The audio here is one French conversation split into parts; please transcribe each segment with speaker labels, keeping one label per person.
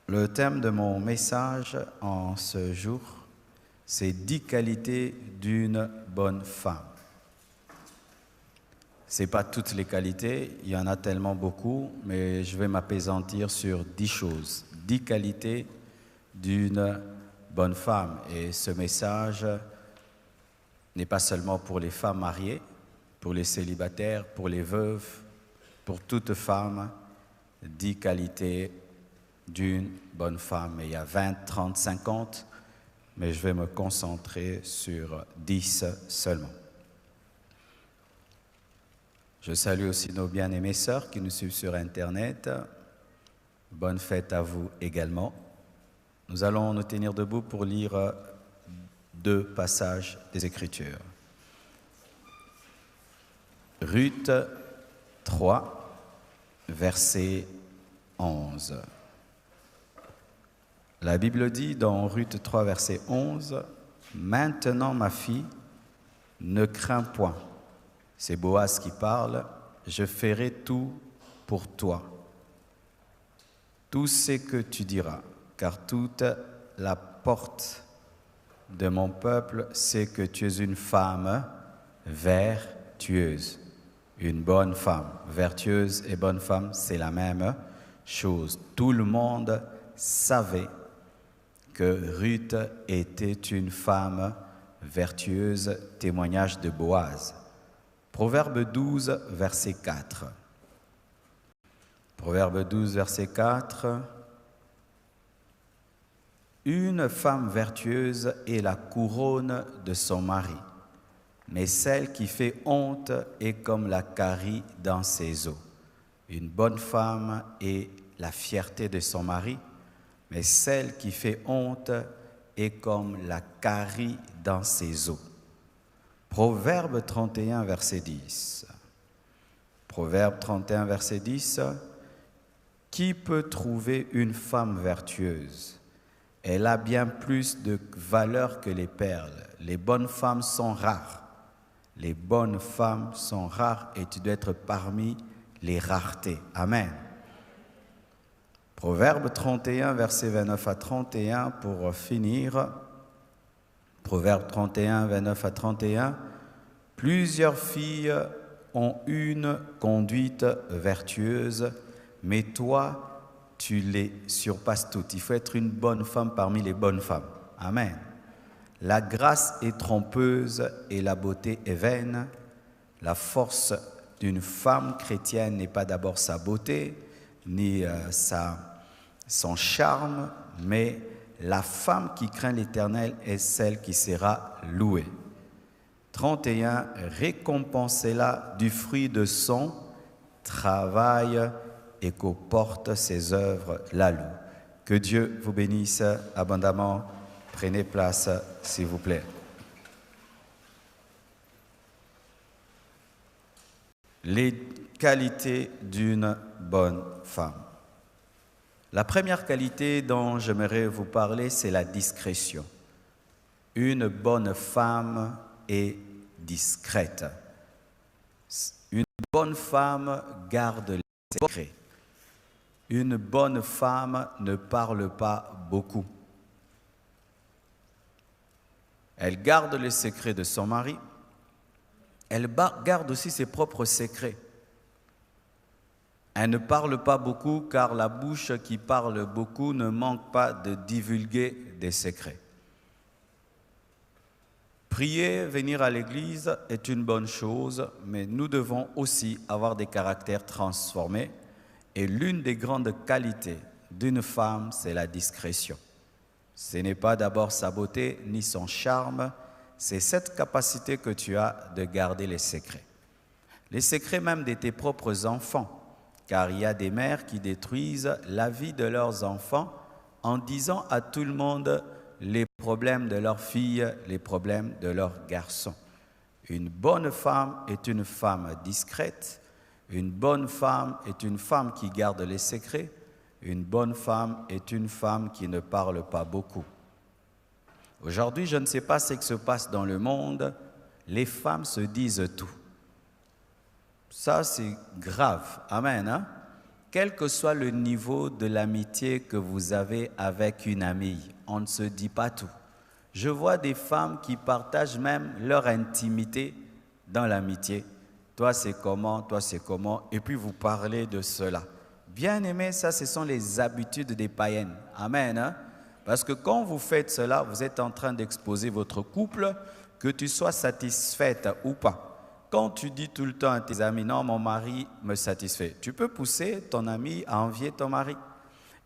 Speaker 1: Le thème de mon message en ce jour, c'est 10 qualités d'une bonne femme. Ce n'est pas toutes les qualités, il y en a tellement beaucoup, mais je vais m'appesantir sur 10 choses, 10 qualités d'une bonne femme. Et ce message n'est pas seulement pour les femmes mariées, pour les célibataires, pour les veuves, pour toute femme, 10 qualités d'une bonne femme. Et il y a 20, 30, 50, mais je vais me concentrer sur 10 seulement. Je salue aussi nos bien-aimées sœurs qui nous suivent sur Internet. Bonne fête à vous également. Nous allons nous tenir debout pour lire 2 passages des Écritures. Ruth 3, verset 11. La Bible dit dans Ruth 3, verset 11, « Maintenant, ma fille, ne crains point. » C'est Boaz qui parle. « Je ferai tout pour toi. Tout ce que tu diras, car toute la porte de mon peuple sait que tu es une femme vertueuse. » Une bonne femme. Vertueuse et bonne femme, c'est la même chose. Tout le monde savait que Ruth était une femme vertueuse, témoignage de Boaz. Proverbe 12, verset 4. Proverbe 12, verset 4. Une femme vertueuse est la couronne de son mari, mais celle qui fait honte est comme la carie dans ses os. Une bonne femme est la fierté de son mari, mais celle qui fait honte est comme la carie dans ses os. Proverbe 31, verset 10. Proverbe 31, verset 10. Qui peut trouver une femme vertueuse? Elle a bien plus de valeur que les perles. Les bonnes femmes sont rares. Les bonnes femmes sont rares et tu dois être parmi les raretés. Amen. Proverbe 31, versets 29 à 31, pour finir. Proverbe 31, 29 à 31. Plusieurs filles ont une conduite vertueuse, mais toi, tu les surpasses toutes. Il faut être une bonne femme parmi les bonnes femmes. Amen. La grâce est trompeuse et la beauté est vaine. La force d'une femme chrétienne n'est pas d'abord sa beauté, ni son charme, mais la femme qui craint l'Éternel est celle qui sera louée. 31. Récompensez-la du fruit de son travail et qu'aux portes ses œuvres la louent. Que Dieu vous bénisse abondamment. Prenez place, s'il vous plaît. Les qualités d'une bonne femme. La première qualité dont j'aimerais vous parler, c'est la discrétion. Une bonne femme est discrète. Une bonne femme garde les secrets. Une bonne femme ne parle pas beaucoup. Elle garde les secrets de son mari. Elle garde aussi ses propres secrets. Elle ne parle pas beaucoup car la bouche qui parle beaucoup ne manque pas de divulguer des secrets. Prier, venir à l'église est une bonne chose, mais nous devons aussi avoir des caractères transformés. Et l'une des grandes qualités d'une femme, c'est la discrétion. Ce n'est pas d'abord sa beauté ni son charme, c'est cette capacité que tu as de garder les secrets. Les secrets même de tes propres enfants, car il y a des mères qui détruisent la vie de leurs enfants en disant à tout le monde les problèmes de leurs filles, les problèmes de leurs garçons. Une bonne femme est une femme discrète. Une bonne femme est une femme qui garde les secrets. Une bonne femme est une femme qui ne parle pas beaucoup. Aujourd'hui, je ne sais pas ce qui se passe dans le monde. Les femmes se disent tout. Ça, c'est grave. Amen. quel que soit le niveau de l'amitié que vous avez avec une amie, on ne se dit pas tout. Je vois des femmes qui partagent même leur intimité dans l'amitié. Toi, c'est comment, et puis vous parlez de cela. Bien aimé, ça, ce sont les habitudes des païennes. Amen. Hein? Parce que quand vous faites cela, vous êtes en train d'exposer votre couple, que tu sois satisfaite ou pas. Quand tu dis tout le temps à tes amis, non, mon mari me satisfait, tu peux pousser ton ami à envier ton mari.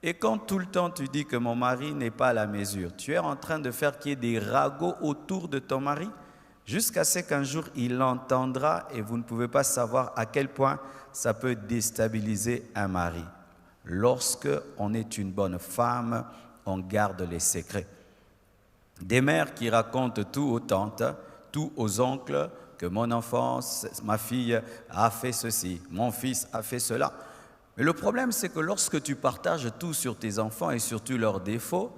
Speaker 1: Et quand tout le temps tu dis que mon mari n'est pas à la mesure, tu es en train de faire qu'il y ait des ragots autour de ton mari, jusqu'à ce qu'un jour il l'entendra et vous ne pouvez pas savoir à quel point ça peut déstabiliser un mari. Lorsque on est une bonne femme, on garde les secrets. Des mères qui racontent tout aux tantes, tout aux oncles, que mon enfant, ma fille a fait ceci, mon fils a fait cela. Mais le problème, c'est que lorsque tu partages tout sur tes enfants et surtout leurs défauts,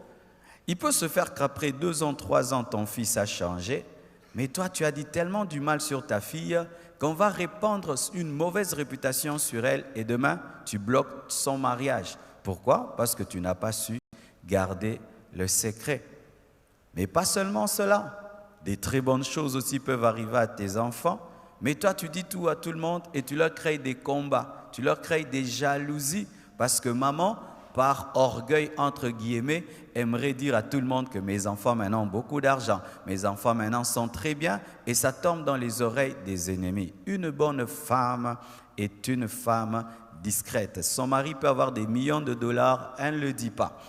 Speaker 1: il peut se faire qu'après 2 ans, 3 ans, ton fils a changé, mais toi, tu as dit tellement du mal sur ta fille qu'on va répandre une mauvaise réputation sur elle et demain, tu bloques son mariage. Pourquoi? Parce que tu n'as pas su garder le secret. Mais pas seulement cela, des très bonnes choses aussi peuvent arriver à tes enfants, mais toi, tu dis tout à tout le monde et tu leur crées des combats. Tu leur crées des jalousies parce que maman, par orgueil entre guillemets, aimerait dire à tout le monde que mes enfants maintenant ont beaucoup d'argent, mes enfants maintenant sont très bien et ça tombe dans les oreilles des ennemis. Une bonne femme est une femme discrète. Son mari peut avoir des millions de dollars, elle ne le dit pas.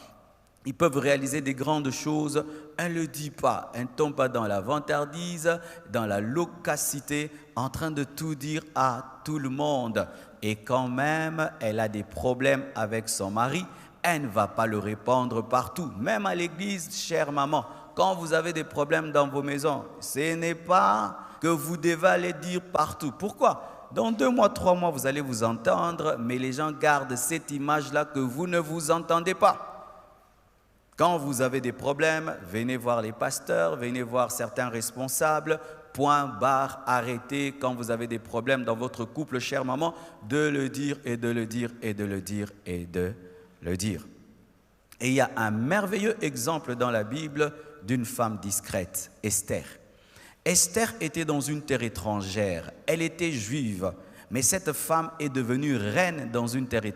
Speaker 1: Ils peuvent réaliser des grandes choses, elle ne le dit pas. Elle ne tombe pas dans la vantardise, dans la loquacité, en train de tout dire à tout le monde. Et quand même, elle a des problèmes avec son mari, elle ne va pas le répandre partout. Même à l'église, chère maman, quand vous avez des problèmes dans vos maisons, ce n'est pas que vous devez aller dire partout. Pourquoi? Dans 2 mois, 3 mois, vous allez vous entendre, mais les gens gardent cette image-là que vous ne vous entendez pas. Quand vous avez des problèmes, venez voir les pasteurs, venez voir certains responsables, point, barre, arrêtez. Quand vous avez des problèmes dans votre couple, chère maman, de le dire et de le dire et de le dire et de le dire. Et il y a un merveilleux exemple dans la Bible d'une femme discrète, Esther. Esther était dans une terre étrangère, elle était juive. Mais cette femme est devenue reine dans une terre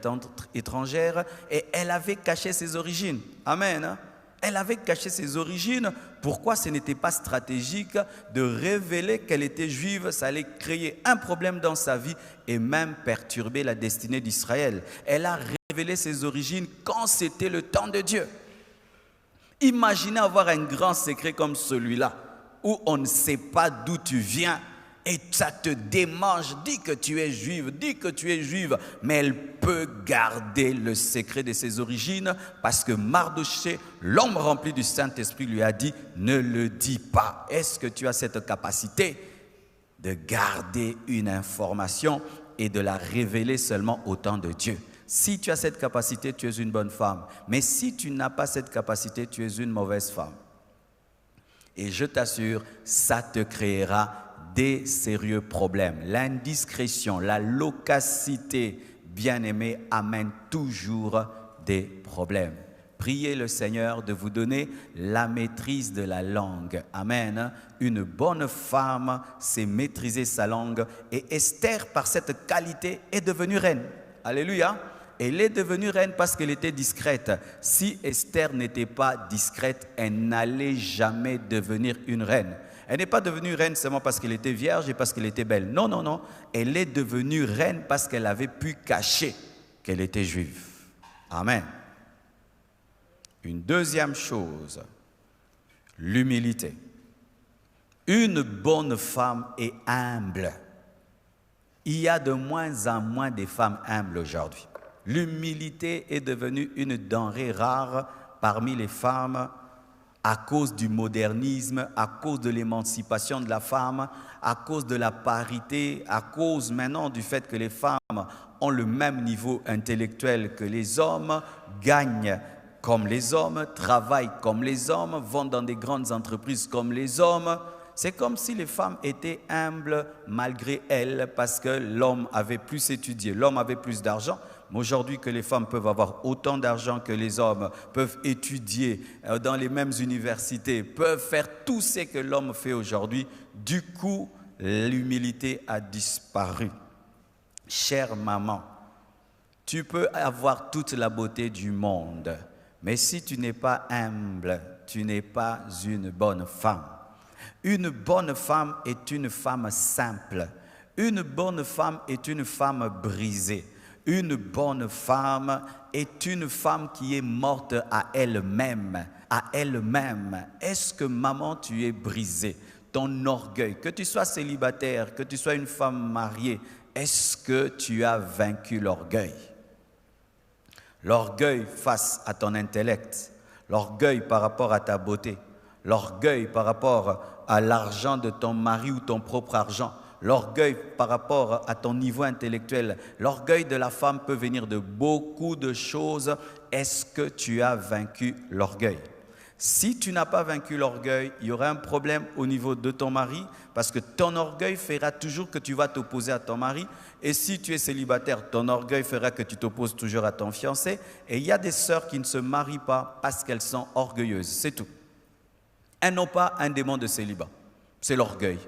Speaker 1: étrangère et elle avait caché ses origines. Amen. Elle avait caché ses origines. Pourquoi ce n'était pas stratégique de révéler qu'elle était juive? Ça allait créer un problème dans sa vie et même perturber la destinée d'Israël. Elle a révélé ses origines quand c'était le temps de Dieu. Imaginez avoir un grand secret comme celui-là où on ne sait pas d'où tu viens. Et ça te démange, dis que tu es juive, mais elle peut garder le secret de ses origines parce que Mardochée, l'homme rempli du Saint-Esprit, lui a dit, ne le dis pas. Est-ce que tu as cette capacité de garder une information et de la révéler seulement au temps de Dieu? Si tu as cette capacité, tu es une bonne femme. Mais si tu n'as pas cette capacité, tu es une mauvaise femme. Et je t'assure, ça te créera des sérieux problèmes. L'indiscrétion, la loquacité, bien-aimé, amène toujours des problèmes. Priez le Seigneur de vous donner la maîtrise de la langue. Amen. Une bonne femme sait maîtriser sa langue et Esther, par cette qualité, est devenue reine. Alléluia. Elle est devenue reine parce qu'elle était discrète. Si Esther n'était pas discrète, elle n'allait jamais devenir une reine. Elle n'est pas devenue reine seulement parce qu'elle était vierge et parce qu'elle était belle. Non, non, non. Elle est devenue reine parce qu'elle avait pu cacher qu'elle était juive. Amen. Une deuxième chose, l'humilité. Une bonne femme est humble. Il y a de moins en moins de femmes humbles aujourd'hui. L'humilité est devenue une denrée rare parmi les femmes à cause du modernisme, à cause de l'émancipation de la femme, à cause de la parité, à cause maintenant du fait que les femmes ont le même niveau intellectuel que les hommes, gagnent comme les hommes, travaillent comme les hommes, vont dans des grandes entreprises comme les hommes. C'est comme si les femmes étaient humbles malgré elles parce que l'homme avait plus étudié, l'homme avait plus d'argent. Mais aujourd'hui que les femmes peuvent avoir autant d'argent que les hommes, peuvent étudier dans les mêmes universités, peuvent faire tout ce que l'homme fait aujourd'hui, du coup, l'humilité a disparu. Chère maman, tu peux avoir toute la beauté du monde, mais si tu n'es pas humble, tu n'es pas une bonne femme. Une bonne femme est une femme simple. Une bonne femme est une femme brisée. Une bonne femme est une femme qui est morte à elle-même. À elle-même. Est-ce que maman, tu es brisée? Ton orgueil, que tu sois célibataire, que tu sois une femme mariée, est-ce que tu as vaincu l'orgueil? L'orgueil face à ton intellect, l'orgueil par rapport à ta beauté, l'orgueil par rapport à l'argent de ton mari ou ton propre argent, l'orgueil par rapport à ton niveau intellectuel, l'orgueil de la femme peut venir de beaucoup de choses. Est-ce que tu as vaincu l'orgueil? Si tu n'as pas vaincu l'orgueil, il y aura un problème au niveau de ton mari parce que ton orgueil fera toujours que tu vas t'opposer à ton mari. Et si tu es célibataire, ton orgueil fera que tu t'opposes toujours à ton fiancé. Et il y a des sœurs qui ne se marient pas parce qu'elles sont orgueilleuses, c'est tout. Elles n'ont pas un démon de célibat, c'est l'orgueil.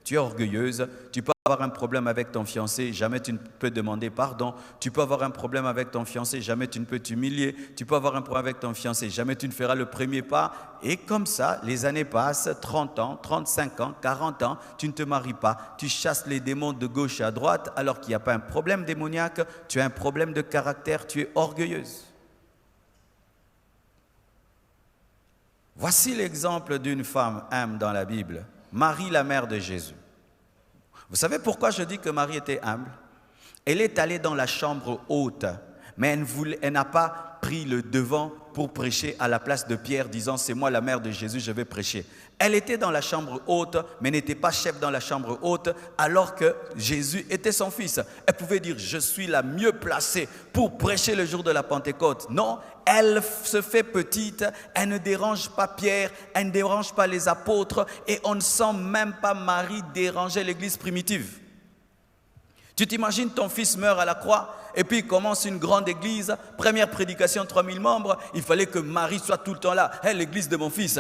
Speaker 1: Tu es orgueilleuse, tu peux avoir un problème avec ton fiancé, jamais tu ne peux demander pardon. Tu peux avoir un problème avec ton fiancé, jamais tu ne peux t'humilier. Tu peux avoir un problème avec ton fiancé, jamais tu ne feras le premier pas. Et comme ça, les années passent, 30 ans, 35 ans, 40 ans, tu ne te maries pas. Tu chasses les démons de gauche à droite alors qu'il n'y a pas un problème démoniaque. Tu as un problème de caractère, tu es orgueilleuse. Voici l'exemple d'une femme humble dans la Bible. Marie, la mère de Jésus. Vous savez pourquoi je dis que Marie était humble? Elle est allée dans la chambre haute, mais elle n'a pas pris le devant pour prêcher à la place de Pierre, disant « c'est moi la mère de Jésus, je vais prêcher ». Elle était dans la chambre haute, mais n'était pas chef dans la chambre haute, alors que Jésus était son fils. Elle pouvait dire « je suis la mieux placée pour prêcher le jour de la Pentecôte ». Non, elle se fait petite, elle ne dérange pas Pierre, elle ne dérange pas les apôtres, et on ne sent même pas Marie déranger l'église primitive. Tu t'imagines, ton fils meurt à la croix, et puis il commence une grande église, première prédication, 3000 membres, il fallait que Marie soit tout le temps là. Hey, l'église de mon fils,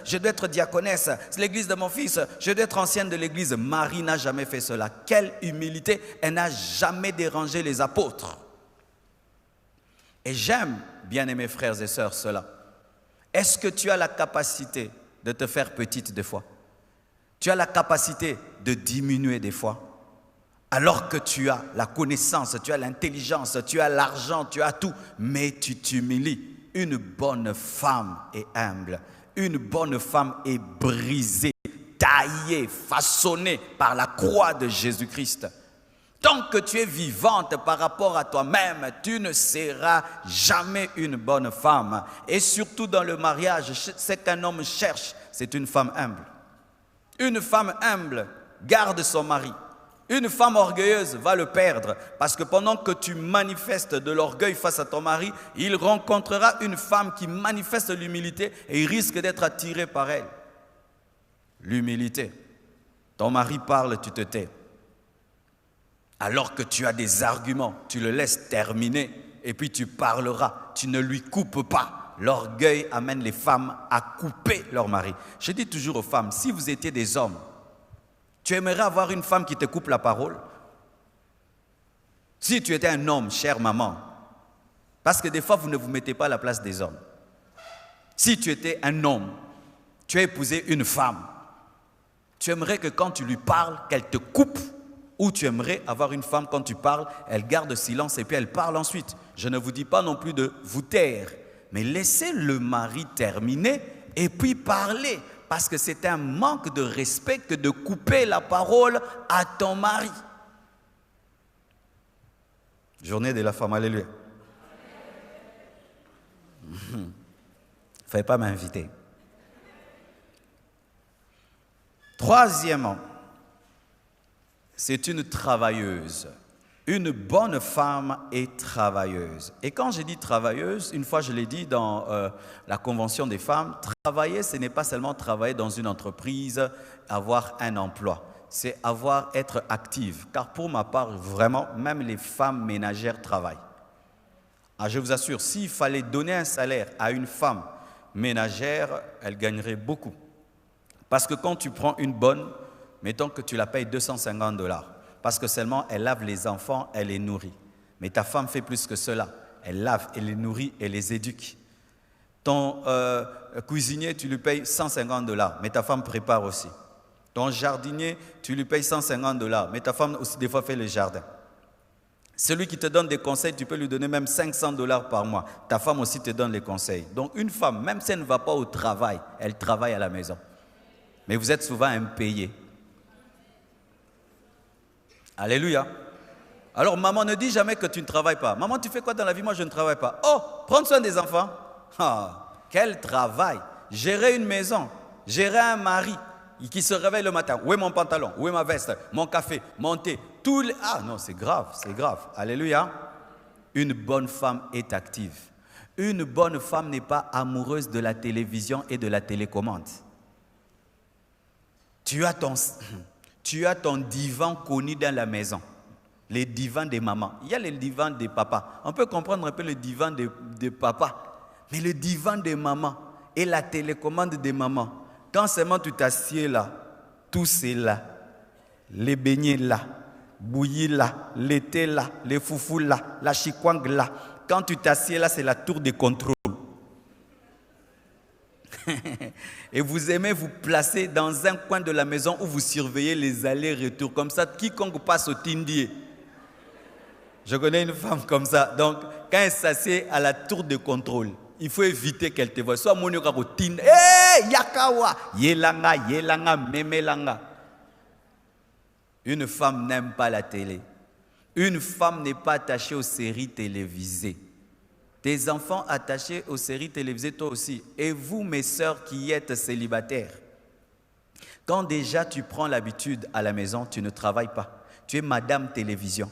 Speaker 1: je dois être diaconesse, l'église de mon fils, je dois être ancienne de l'église. Marie n'a jamais fait cela. Quelle humilité, elle n'a jamais dérangé les apôtres. Et j'aime, bien-aimés frères et sœurs, cela. Est-ce que tu as la capacité de te faire petite des fois? Tu as la capacité de diminuer des fois? Alors que tu as la connaissance, tu as l'intelligence, tu as l'argent, tu as tout, mais tu t'humilies. Une bonne femme est humble. Une bonne femme est brisée, taillée, façonnée par la croix de Jésus-Christ. Tant que tu es vivante par rapport à toi-même, tu ne seras jamais une bonne femme. Et surtout dans le mariage, ce qu'un homme cherche, c'est une femme humble. Une femme humble garde son mari. Une femme orgueilleuse va le perdre parce que pendant que tu manifestes de l'orgueil face à ton mari, il rencontrera une femme qui manifeste l'humilité et il risque d'être attiré par elle. L'humilité. Ton mari parle, tu te tais. Alors que tu as des arguments, tu le laisses terminer et puis tu parleras. Tu ne lui coupes pas. L'orgueil amène les femmes à couper leur mari. Je dis toujours aux femmes, si vous étiez des hommes, tu aimerais avoir une femme qui te coupe la parole? Si tu étais un homme, chère maman, parce que des fois vous ne vous mettez pas à la place des hommes. Si tu étais un homme, tu as épousé une femme, tu aimerais que quand tu lui parles, qu'elle te coupe, ou tu aimerais avoir une femme, quand tu parles, elle garde silence et puis elle parle ensuite. Je ne vous dis pas non plus de vous taire, mais laissez le mari terminer et puis parler. Parce que c'est un manque de respect que de couper la parole à ton mari. Journée de la femme, alléluia. Il ne fallait pas m'inviter. Troisièmement, c'est une travailleuse. Une bonne femme est travailleuse. Et quand je dis travailleuse, une fois je l'ai dit dans la Convention des femmes, travailler, ce n'est pas seulement travailler dans une entreprise, avoir un emploi. c'est être active. Car pour ma part, vraiment, même les femmes ménagères travaillent. Ah, je vous assure, s'il fallait donner un salaire à une femme ménagère, elle gagnerait beaucoup. Parce que quand tu prends une bonne, mettons que tu la payes $250, parce que seulement elle lave les enfants, elle les nourrit. Mais ta femme fait plus que cela. Elle lave, elle les nourrit, elle les éduque. Ton cuisinier, tu lui payes $150, mais ta femme prépare aussi. Ton jardinier, tu lui payes $150, mais ta femme aussi des fois fait le jardin. Celui qui te donne des conseils, tu peux lui donner même $500 par mois. Ta femme aussi te donne les conseils. Donc une femme, même si elle ne va pas au travail, elle travaille à la maison. Mais vous êtes souvent impayés. Alléluia. Alors maman, ne dis jamais que tu ne travailles pas. Maman, tu fais quoi dans la vie? Moi, je ne travaille pas. Oh, prendre soin des enfants. Ah, quel travail. Gérer une maison, gérer un mari qui se réveille le matin. Où est mon pantalon? Où est ma veste? Mon café, mon thé, tous les... Ah non, c'est grave, c'est grave. Alléluia. Une bonne femme est active. Une bonne femme n'est pas amoureuse de la télévision et de la télécommande. Tu as ton divan connu dans la maison. Les divans des mamans. Il y a les divans des papas. On peut comprendre un peu le divan des papas. Mais le divan des mamans et la télécommande des mamans, quand seulement tu t'assieds là, tout c'est là. Les beignets là, bouillis là, l'été là, les foufous là, la chikwang là. Quand tu t'assieds là, c'est la tour de contrôle. Et vous aimez vous placer dans un coin de la maison où vous surveillez les allers-retours. Comme ça, quiconque passe au Tindier. Je connais une femme comme ça. Donc, quand elle s'assied à la tour de contrôle, il faut éviter qu'elle te voie. Soit mon au Tindier. Hé, Yakawa, Yelanga, Memelanga. Une femme n'aime pas la télé. Une femme n'est pas attachée aux séries télévisées. Tes enfants attachés aux séries télévisées, toi aussi. Et vous, mes sœurs qui êtes célibataires, quand déjà tu prends l'habitude à la maison, tu ne travailles pas. Tu es madame télévision.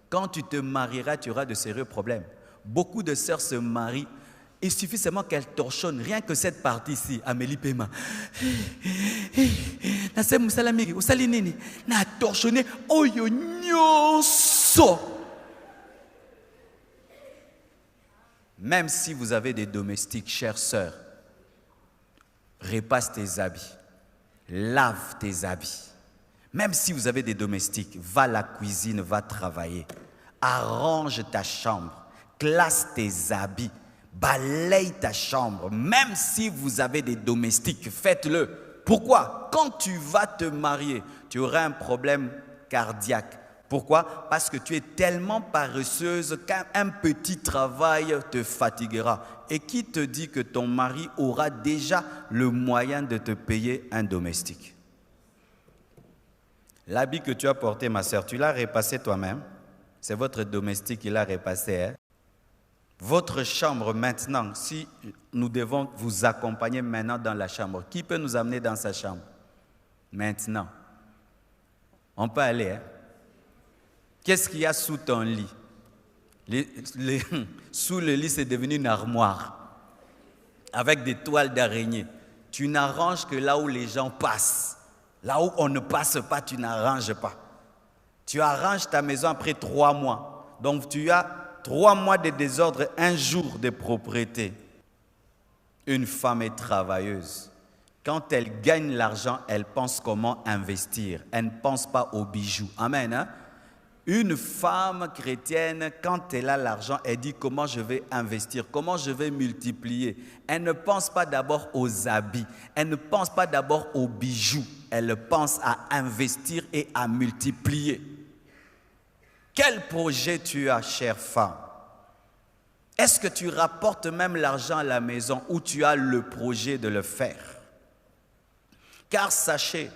Speaker 1: Quand tu te marieras, tu auras de sérieux problèmes. Beaucoup de sœurs se marient. Il suffit seulement qu'elles torchonnent. Rien que cette partie-ci, Amélie Pema. Nassem Moussalamiri, Osalinini, n'a torchonné. Oyo nyoso. Même si vous avez des domestiques, chères sœurs, repasse tes habits, lave tes habits. Même si vous avez des domestiques, va à la cuisine, va travailler. Arrange ta chambre, classe tes habits, balaye ta chambre. Même si vous avez des domestiques, faites-le. Pourquoi? Quand tu vas te marier, tu auras un problème cardiaque. Pourquoi? Parce que tu es tellement paresseuse qu'un petit travail te fatiguera. Et qui te dit que ton mari aura déjà le moyen de te payer un domestique? L'habit que tu as porté, ma sœur, tu l'as repassé toi-même. C'est votre domestique qui l'a repassé. Hein? Votre chambre maintenant, si nous devons vous accompagner maintenant dans la chambre, qui peut nous amener dans sa chambre? Maintenant. On peut aller, hein? Qu'est-ce qu'il y a sous ton lit? Sous le lit, c'est devenu une armoire avec des toiles d'araignée. Tu n'arranges que là où les gens passent. Là où on ne passe pas, tu n'arranges pas. Tu arranges ta maison après 3 mois. Donc tu as 3 mois de désordre, 1 jour de propriété. Une femme est travailleuse. Quand elle gagne l'argent, elle pense comment investir. Elle ne pense pas aux bijoux. Amen, hein? Une femme chrétienne, quand elle a l'argent, elle dit comment je vais investir, comment je vais multiplier. Elle ne pense pas d'abord aux habits, elle ne pense pas d'abord aux bijoux. Elle pense à investir et à multiplier. Quel projet tu as, chère femme? Est-ce que tu rapportes même l'argent à la maison ou tu as le projet de le faire? Car sachez,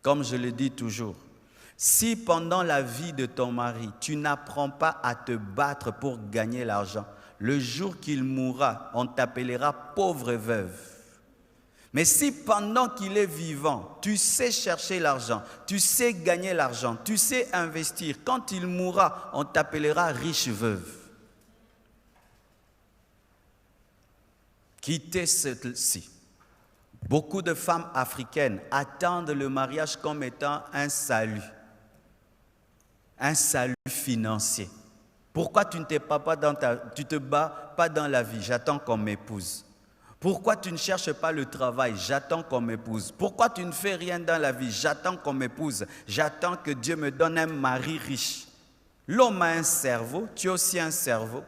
Speaker 1: comme je le dis toujours, si pendant la vie de ton mari, tu n'apprends pas à te battre pour gagner l'argent, le jour qu'il mourra, on t'appellera pauvre veuve. Mais si pendant qu'il est vivant, tu sais chercher l'argent, tu sais gagner l'argent, tu sais investir, quand il mourra, on t'appellera riche veuve. Quittez celle-ci. Beaucoup de femmes africaines attendent le mariage comme étant un salut financier. Pourquoi tu ne te bats pas dans la vie? J'attends qu'on m'épouse. Pourquoi tu ne cherches pas le travail? J'attends qu'on m'épouse. Pourquoi tu ne fais rien dans la vie? J'attends qu'on m'épouse. J'attends que Dieu me donne un mari riche. L'homme a un cerveau, tu as aussi un cerveau.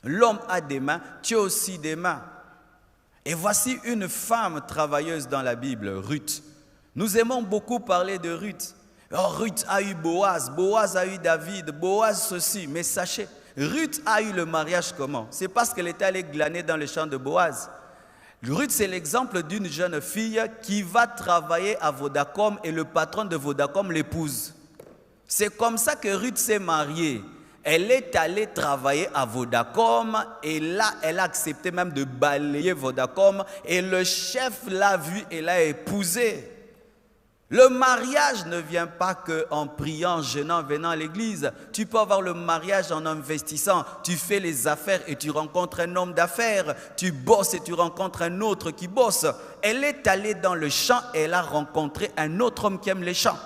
Speaker 1: L'homme a des mains, tu as aussi des mains. Et voici une femme travailleuse dans la Bible, Ruth. Nous aimons beaucoup parler de Ruth. Oh, Ruth a eu Boaz, Boaz a eu David, Boaz ceci. Mais sachez, Ruth a eu le mariage comment? C'est parce qu'elle était allée glaner dans le champ de Boaz. Ruth, c'est l'exemple d'une jeune fille qui va travailler à Vodacom et le patron de Vodacom l'épouse. C'est comme ça que Ruth s'est mariée. Elle est allée travailler à Vodacom et là, elle a accepté même de balayer Vodacom et le chef l'a vue et l'a épousée. Le mariage ne vient pas qu'en priant, jeûnant, venant à l'église. Tu peux avoir le mariage en investissant. Tu fais les affaires et tu rencontres un homme d'affaires. Tu bosses et tu rencontres un autre qui bosse. Elle est allée dans le champ et elle a rencontré un autre homme qui aime les champs.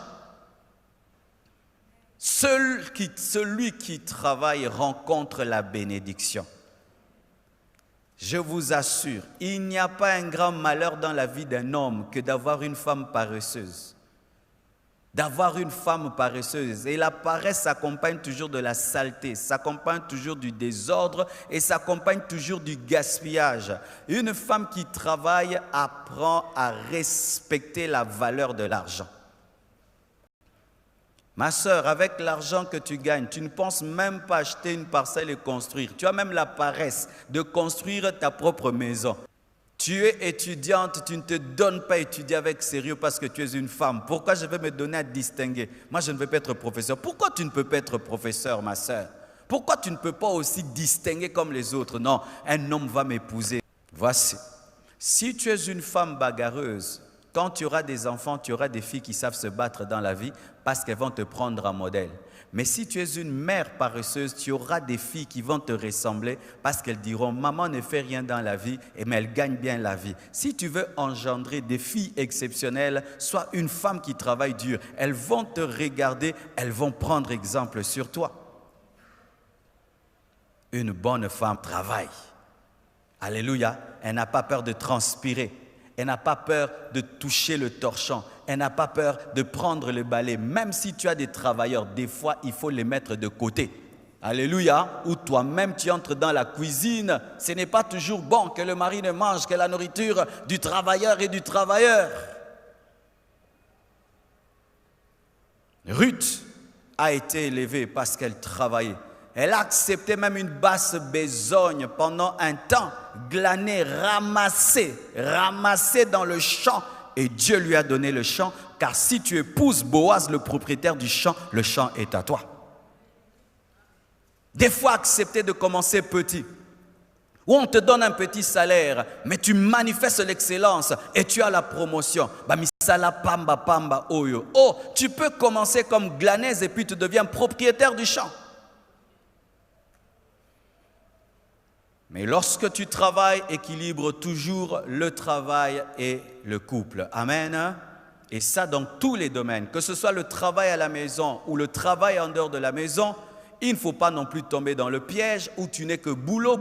Speaker 1: Celui qui travaille rencontre la bénédiction. Je vous assure, il n'y a pas un grand malheur dans la vie d'un homme que d'avoir une femme paresseuse. D'avoir une femme paresseuse. Et la paresse s'accompagne toujours de la saleté, s'accompagne toujours du désordre et s'accompagne toujours du gaspillage. Une femme qui travaille apprend à respecter la valeur de l'argent. Ma sœur, avec l'argent que tu gagnes, tu ne penses même pas acheter une parcelle et construire. Tu as même la paresse de construire ta propre maison. Tu es étudiante, tu ne te donnes pas étudier avec sérieux parce que tu es une femme. Pourquoi je vais me donner à distinguer? Moi, je ne veux pas être professeur. Pourquoi tu ne peux pas être professeur, ma sœur? Pourquoi tu ne peux pas aussi distinguer comme les autres? Non, un homme va m'épouser. Voici, si tu es une femme bagarreuse, quand tu auras des enfants, tu auras des filles qui savent se battre dans la vie parce qu'elles vont te prendre en modèle. Mais si tu es une mère paresseuse, tu auras des filles qui vont te ressembler parce qu'elles diront « Maman ne fait rien dans la vie, mais elle gagne bien la vie. » Si tu veux engendrer des filles exceptionnelles, sois une femme qui travaille dur. Elles vont te regarder, elles vont prendre exemple sur toi. Une bonne femme travaille. Alléluia. Elle n'a pas peur de transpirer. Elle n'a pas peur de toucher le torchon. Elle n'a pas peur de prendre le balai. Même si tu as des travailleurs, des fois, il faut les mettre de côté. Alléluia. Ou toi-même, tu entres dans la cuisine. Ce n'est pas toujours bon que le mari ne mange que la nourriture du travailleur et du travailleur. Ruth a été élevée parce qu'elle travaillait. Elle a accepté même une basse besogne pendant un temps, glaner, ramasser dans le champ. Et Dieu lui a donné le champ, car si tu épouses Boaz, le propriétaire du champ est à toi. Des fois, accepter de commencer petit, où on te donne un petit salaire, mais tu manifestes l'excellence et tu as la promotion. Oh, tu peux commencer comme glaneuse et puis tu deviens propriétaire du champ. Mais lorsque tu travailles, équilibre toujours le travail et le couple. Amen. Et ça dans tous les domaines. Que ce soit le travail à la maison ou le travail en dehors de la maison, il ne faut pas non plus tomber dans le piège où tu n'es que boulot.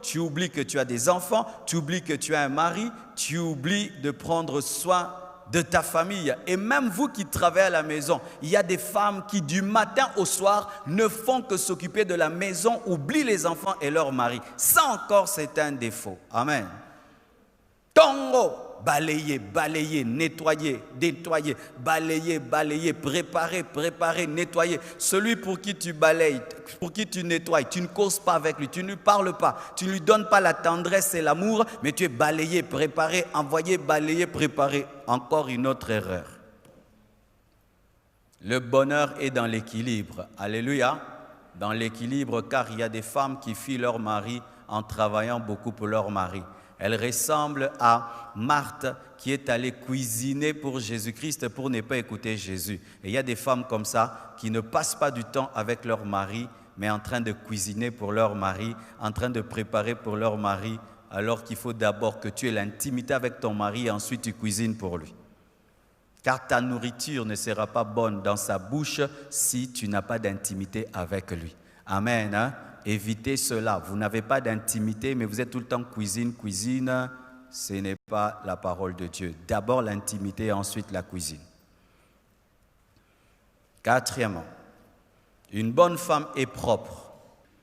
Speaker 1: Tu oublies que tu as des enfants, tu oublies que tu as un mari, tu oublies de prendre soin de ta famille. Et même vous qui travaillez à la maison, il y a des femmes qui du matin au soir ne font que s'occuper de la maison, oublient les enfants et leur mari. Ça encore, c'est un défaut. Amen. Tongo, balayer, nettoyer, balayer, préparer, nettoyer. Celui pour qui tu balayes, pour qui tu nettoies, tu ne causes pas avec lui, tu ne lui parles pas, tu ne lui donnes pas la tendresse et l'amour, mais tu es balayé, préparé, envoyé, balayé, préparé. Encore une autre erreur. Le bonheur est dans l'équilibre. Alléluia. Dans l'équilibre, car il y a des femmes qui fuient leur mari en travaillant beaucoup pour leur mari. Elle ressemble à Marthe qui est allée cuisiner pour Jésus-Christ pour ne pas écouter Jésus. Et il y a des femmes comme ça qui ne passent pas du temps avec leur mari, mais en train de cuisiner pour leur mari, en train de préparer pour leur mari. alors qu'il faut d'abord que tu aies l'intimité avec ton mari et ensuite tu cuisines pour lui. Car ta nourriture ne sera pas bonne dans sa bouche si tu n'as pas d'intimité avec lui. Amen. Hein? Évitez cela. Vous n'avez pas d'intimité, mais vous êtes tout le temps cuisine. Ce n'est pas la parole de Dieu. D'abord l'intimité, ensuite la cuisine. Quatrièmement, une bonne femme est propre.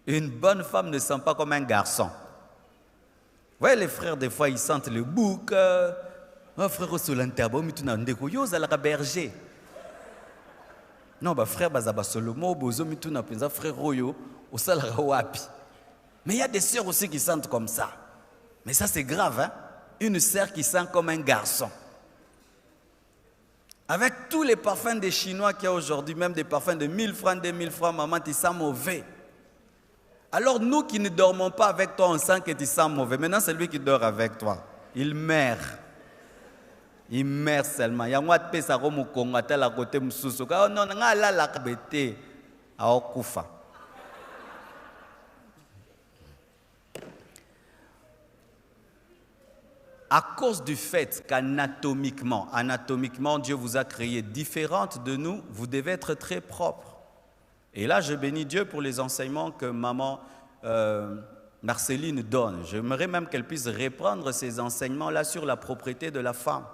Speaker 1: Une bonne femme ne sent pas comme un garçon. Vous voyez, les frères, des fois, ils sentent le bouc. Oh, frère, sur l'interbo, mais tu n'as pas de berger. Non, frère, Solomo, bozo, mais tu n'as pas frère Royo, au salara wapi. Mais il y a des sœurs aussi qui sentent comme ça. Mais ça, c'est grave, hein? Une sœur qui sent comme un garçon. Avec tous les parfums des Chinois qu'il y a aujourd'hui, même des parfums de 1000 francs, 2000 francs, maman, tu sens mauvais. Alors nous qui ne dormons pas avec toi, on sent que tu sens mauvais. Maintenant, c'est lui qui dort avec toi. Il meurt. Il meurt seulement. Il y a un peu de Congo, il y a un côté de Moussoussou. Oh non, il y a la kabete. À Okufa. À cause du fait qu'anatomiquement, Dieu vous a créé différentes de nous, vous devez être très propre. Et là, je bénis Dieu pour les enseignements que maman Marceline donne. J'aimerais même qu'elle puisse reprendre ces enseignements-là sur la propreté de la femme.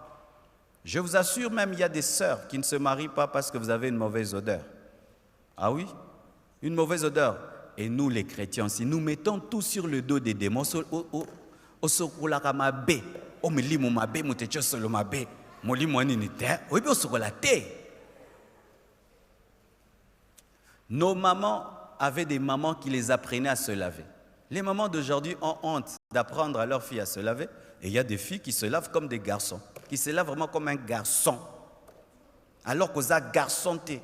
Speaker 1: Je vous assure, même il y a des sœurs qui ne se marient pas parce que vous avez une mauvaise odeur. Ah oui? Une mauvaise odeur. Et nous, les chrétiens, si nous mettons tout sur le dos des démons, nos mamans avaient des mamans qui les apprenaient à se laver. Les mamans d'aujourd'hui ont honte d'apprendre à leurs filles à se laver. Et il y a des filles qui se lavent comme des garçons, qui se lavent vraiment comme un garçon. Alors qu'aux garçonté.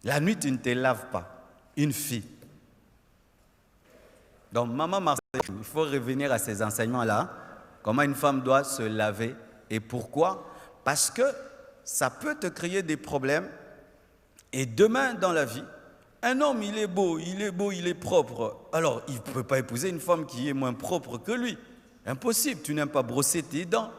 Speaker 1: La nuit, tu ne te laves pas. Une fille. Donc, maman Marcel, il faut revenir à ces enseignements-là. Comment une femme doit se laver et pourquoi? Parce que ça peut te créer des problèmes. Et demain, dans la vie, un homme, il est beau, il est propre. Alors, il ne peut pas épouser une femme qui est moins propre que lui. Impossible. Tu n'aimes pas brosser tes dents.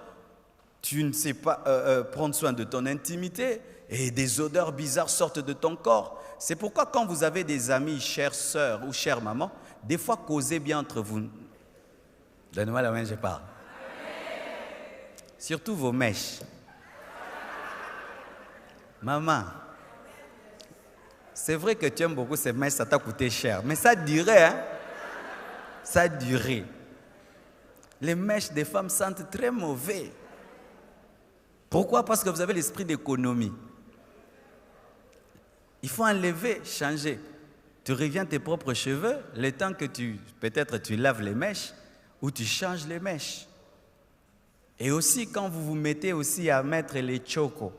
Speaker 1: Tu ne sais pas prendre soin de ton intimité. Et des odeurs bizarres sortent de ton corps. C'est pourquoi quand vous avez des amis, chères sœurs ou chères mamans, des fois causez bien entre vous. Donne-moi la main, je parle. Surtout vos mèches. Maman, c'est vrai que tu aimes beaucoup ces mèches, ça t'a coûté cher. Mais ça durait, hein? Ça durait. Les mèches des femmes sentent très mauvais. Pourquoi? Parce que vous avez l'esprit d'économie. Il faut enlever, changer. Tu reviens tes propres cheveux, le temps que peut-être tu laves les mèches ou tu changes les mèches. Et aussi quand vous vous mettez aussi à mettre les chocos,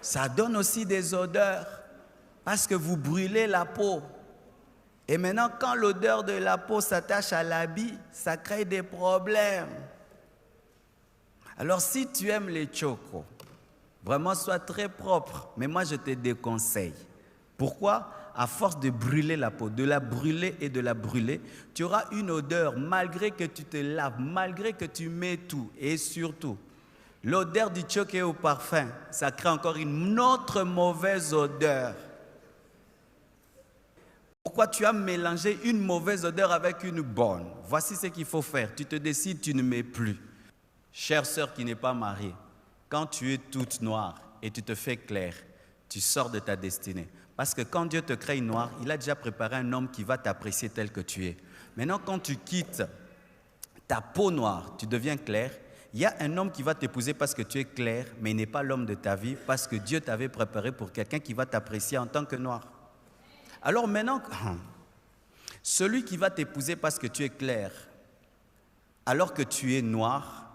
Speaker 1: ça donne aussi des odeurs parce que vous brûlez la peau. Et maintenant, quand l'odeur de la peau s'attache à l'habit, ça crée des problèmes. Alors si tu aimes les chocos, vraiment sois très propre. Mais moi, je te déconseille. Pourquoi? À force de brûler la peau, de la brûler et de la brûler, tu auras une odeur malgré que tu te laves, malgré que tu mets tout. Et surtout, l'odeur du choqué au parfum, ça crée encore une autre mauvaise odeur. Pourquoi tu as mélangé une mauvaise odeur avec une bonne? Voici ce qu'il faut faire. Tu te décides, tu ne mets plus. Chère sœur qui n'est pas mariée, quand tu es toute noire et tu te fais claire, tu sors de ta destinée. Parce que quand Dieu te crée noire, il a déjà préparé un homme qui va t'apprécier tel que tu es. Maintenant, quand tu quittes ta peau noire, tu deviens clair, il y a un homme qui va t'épouser parce que tu es clair, mais il n'est pas l'homme de ta vie, parce que Dieu t'avait préparé pour quelqu'un qui va t'apprécier en tant que noir. Alors maintenant, celui qui va t'épouser parce que tu es clair, alors que tu es noir,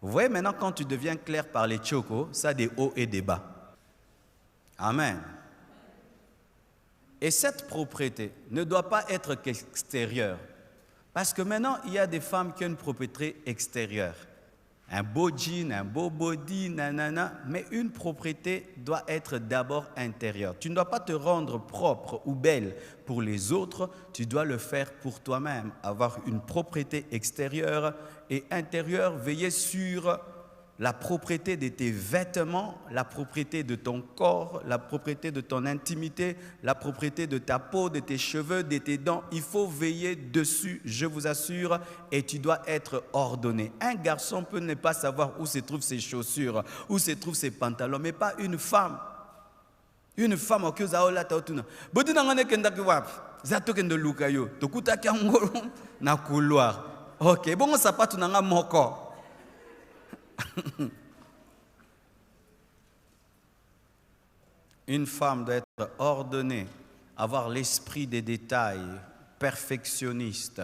Speaker 1: vous voyez maintenant quand tu deviens clair par les chocos, ça a des hauts et des bas. Amen. Et cette propreté ne doit pas être qu'extérieure. Parce que maintenant, il y a des femmes qui ont une propreté extérieure. un beau jean, un beau body, nanana, mais une propreté doit être d'abord intérieure. Tu ne dois pas te rendre propre ou belle pour les autres, tu dois le faire pour toi-même. Avoir une propreté extérieure et intérieure, veiller sur la propreté de tes vêtements, la propreté de ton corps, la propreté de ton intimité, la propreté de ta peau, de tes cheveux, de tes dents. Il faut veiller dessus, je vous assure, et tu dois être ordonné. Un garçon peut ne pas savoir où se trouvent ses chaussures, où se trouvent ses pantalons, mais pas une femme. Une femme qui a la tautuna. Bodi nangane kendaki wap. Zato kendo lukayo. Tokuta kiangolo na couloir. Ok, bon ça pas tunanga moko. Une femme doit être ordonnée, avoir l'esprit des détails, perfectionniste.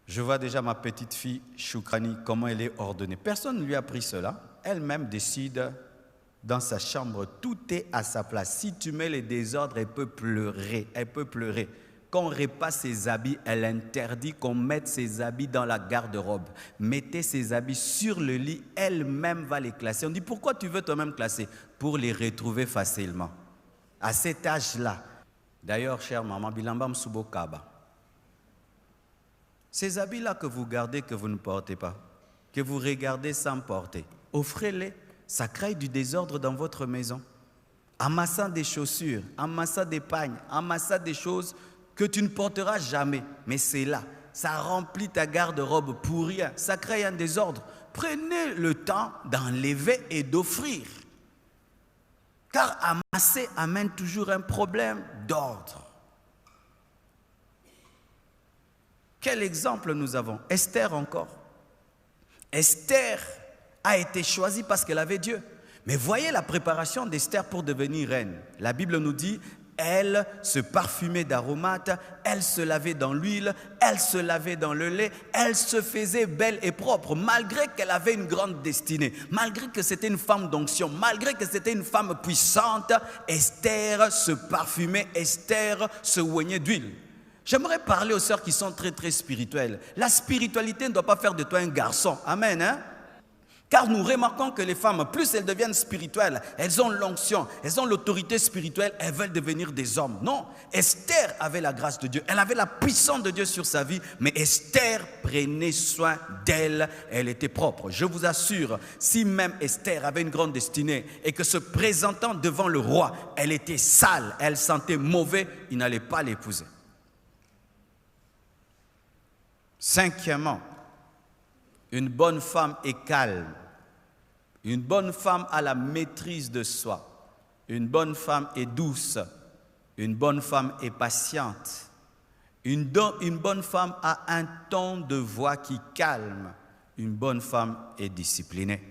Speaker 1: Je vois déjà ma petite fille Choukrani, comment elle est ordonnée. Personne ne lui a appris cela. Elle-même décide dans sa chambre, tout est à sa place. Si tu mets les désordres, elle peut pleurer. Elle peut pleurer. Quand on repasse ses habits, elle interdit qu'on mette ses habits dans la garde-robe. Mettez ses habits sur le lit, elle-même va les classer. On dit, pourquoi tu veux toi-même classer? Pour les retrouver facilement. À cet âge-là. D'ailleurs, chère maman, Bilambam Subokaba, ces habits-là que vous gardez, que vous ne portez pas, que vous regardez sans porter, offrez-les. Ça crée du désordre dans votre maison. Amassant des chaussures, amassant des pagnes, amassant des choses que tu ne porteras jamais. Mais c'est là, ça remplit ta garde-robe pour rien, ça crée un désordre. Prenez le temps d'enlever et d'offrir. Car amasser amène toujours un problème d'ordre. Quel exemple nous avons? Esther encore. Esther a été choisie parce qu'elle avait Dieu. Mais voyez la préparation d'Esther pour devenir reine. La Bible nous dit, elle se parfumait d'aromates, elle se lavait dans l'huile, elle se lavait dans le lait, elle se faisait belle et propre, malgré qu'elle avait une grande destinée, malgré que c'était une femme d'onction, malgré que c'était une femme puissante. Esther se parfumait, Esther se oignait d'huile. J'aimerais parler aux sœurs qui sont très très spirituelles. La spiritualité ne doit pas faire de toi un garçon. Amen, hein? Car nous remarquons que les femmes, plus elles deviennent spirituelles, elles ont l'onction, elles ont l'autorité spirituelle, elles veulent devenir des hommes. Non, Esther avait la grâce de Dieu, elle avait la puissance de Dieu sur sa vie, mais Esther prenait soin d'elle, elle était propre. Je vous assure, si même Esther avait une grande destinée et que se présentant devant le roi, elle était sale, elle sentait mauvais, il n'allait pas l'épouser. Cinquièmement, une bonne femme est calme. Une bonne femme a la maîtrise de soi. Une bonne femme est douce. Une bonne femme est patiente. Une bonne femme a un ton de voix qui calme. Une bonne femme est disciplinée.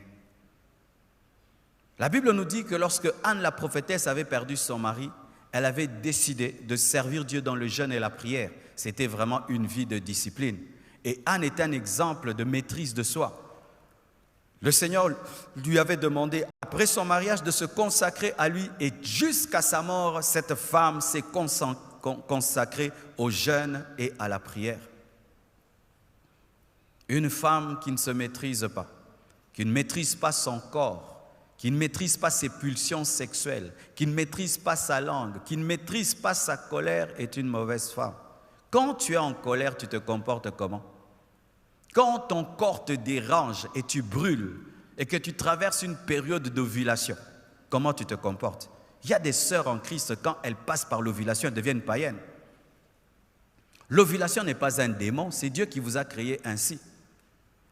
Speaker 1: La Bible nous dit que lorsque Anne la prophétesse avait perdu son mari, elle avait décidé de servir Dieu dans le jeûne et la prière. C'était vraiment une vie de discipline. Et Anne est un exemple de maîtrise de soi. Le Seigneur lui avait demandé, après son mariage, de se consacrer à lui. Et jusqu'à sa mort, cette femme s'est consacrée au jeûne et à la prière. Une femme qui ne se maîtrise pas, qui ne maîtrise pas son corps, qui ne maîtrise pas ses pulsions sexuelles, qui ne maîtrise pas sa langue, qui ne maîtrise pas sa colère, est une mauvaise femme. Quand tu es en colère, tu te comportes comment? Quand ton corps te dérange et tu brûles et que tu traverses une période d'ovulation, comment tu te comportes? Il y a des sœurs en Christ, quand elles passent par l'ovulation, elles deviennent païennes. L'ovulation n'est pas un démon, c'est Dieu qui vous a créé ainsi.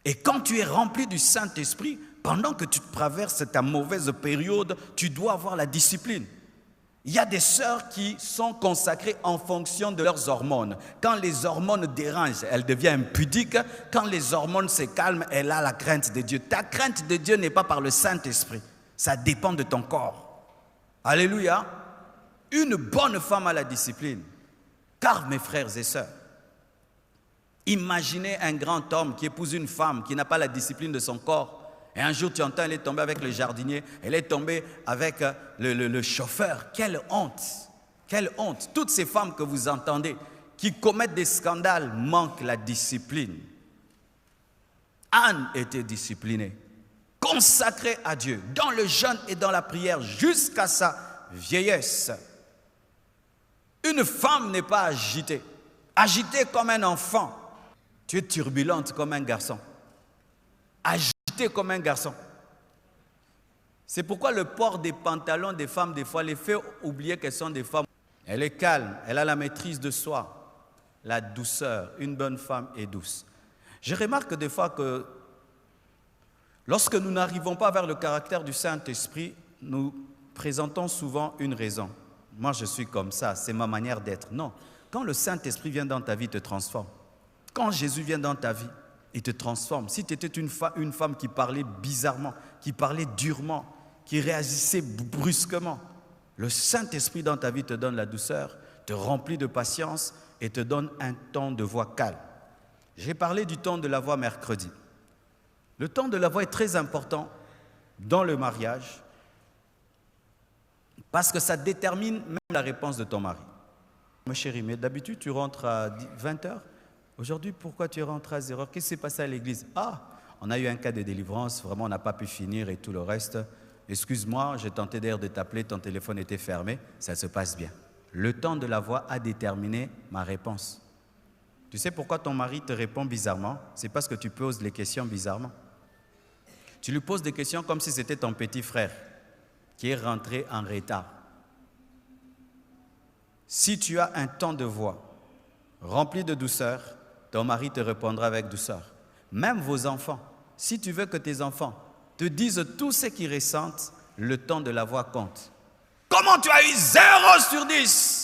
Speaker 1: Et quand tu es rempli du Saint-Esprit, pendant que tu traverses ta mauvaise période, tu dois avoir la discipline. Il y a des sœurs qui sont consacrées en fonction de leurs hormones. Quand les hormones dérangent, elle devient impudique. Quand les hormones se calment, elle a la crainte de Dieu. Ta crainte de Dieu n'est pas par le Saint-Esprit. Ça dépend de ton corps. Alléluia. Une bonne femme a la discipline. Car mes frères et sœurs, imaginez un grand homme qui épouse une femme qui n'a pas la discipline de son corps. Et un jour, tu entends, elle est tombée avec le jardinier, elle est tombée avec le chauffeur. Quelle honte! Quelle honte! Toutes ces femmes que vous entendez, qui commettent des scandales, manquent la discipline. Anne était disciplinée, consacrée à Dieu, dans le jeûne et dans la prière jusqu'à sa vieillesse. Une femme n'est pas agitée, agitée comme un enfant. Tu es turbulente comme un garçon, agitée comme un garçon. C'est pourquoi le port des pantalons des femmes, des fois, les fait oublier qu'elles sont des femmes. Elle est calme, elle a la maîtrise de soi, la douceur. Une bonne femme est douce. Je remarque des fois que lorsque nous n'arrivons pas vers le caractère du Saint-Esprit, nous présentons souvent une raison. Moi, je suis comme ça, c'est ma manière d'être. Non, quand le Saint-Esprit vient dans ta vie, il te transforme. Quand Jésus vient dans ta vie, il te transforme. Si tu étais une femme qui parlait bizarrement, qui parlait durement, qui réagissait brusquement, le Saint-Esprit dans ta vie te donne la douceur, te remplit de patience et te donne un ton de voix calme. J'ai parlé du ton de la voix mercredi. Le ton de la voix est très important dans le mariage parce que ça détermine même la réponse de ton mari. Ma chérie, mais d'habitude tu rentres à 20h. Aujourd'hui, pourquoi tu rentres à 0h? Qu'est-ce qui s'est passé à l'église? Ah, on a eu un cas de délivrance, vraiment on n'a pas pu finir et tout le reste. Excuse-moi, j'ai tenté d'ailleurs de t'appeler, ton téléphone était fermé, ça se passe bien. Le ton de la voix a déterminé ma réponse. Tu sais pourquoi ton mari te répond bizarrement? C'est parce que tu poses les questions bizarrement. Tu lui poses des questions comme si c'était ton petit frère qui est rentré en retard. Si tu as un ton de voix rempli de douceur, ton mari te répondra avec douceur. Même vos enfants, si tu veux que tes enfants te disent tout ce qu'ils ressentent, le ton de la voix compte. Comment tu as eu 0 sur 10?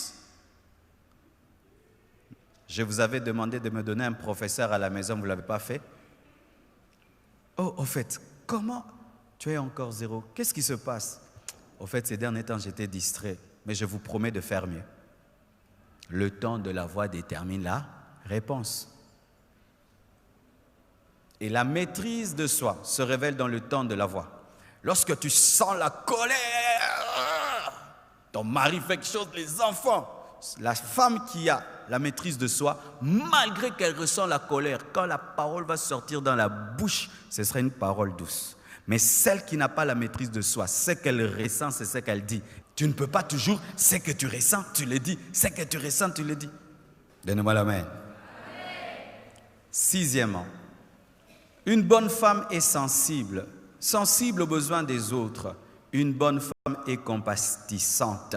Speaker 1: Je vous avais demandé de me donner un professeur à la maison, vous ne l'avez pas fait. Oh, au fait, comment tu es encore 0? Qu'est-ce qui se passe? Au fait, ces derniers temps, j'étais distrait, mais je vous promets de faire mieux. Le ton de la voix détermine la réponse. Et la maîtrise de soi se révèle dans le ton de la voix. Lorsque tu sens la colère, ton mari fait quelque chose, les enfants, la femme qui a la maîtrise de soi, malgré qu'elle ressent la colère, quand la parole va sortir dans la bouche, ce sera une parole douce. Mais celle qui n'a pas la maîtrise de soi, ce qu'elle ressent, c'est ce qu'elle dit. Tu ne peux pas toujours, ce que tu ressens, tu le dis. Ce que tu ressens, tu le dis. Donnez-moi la main. Sixièmement, une bonne femme est sensible, sensible aux besoins des autres. Une bonne femme est compatissante.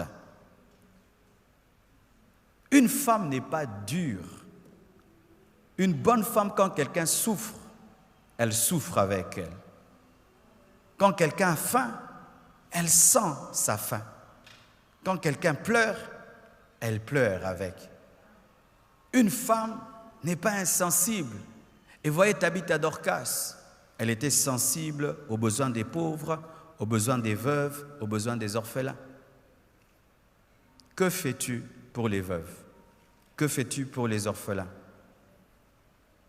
Speaker 1: Une femme n'est pas dure. Une bonne femme, quand quelqu'un souffre, elle souffre avec elle. Quand quelqu'un a faim, elle sent sa faim. Quand quelqu'un pleure, elle pleure avec. Une femme n'est pas insensible. Et voyez Tabitha Dorcas, elle était sensible aux besoins des pauvres, aux besoins des veuves, aux besoins des orphelins. Que fais-tu pour les veuves? Que fais-tu pour les orphelins?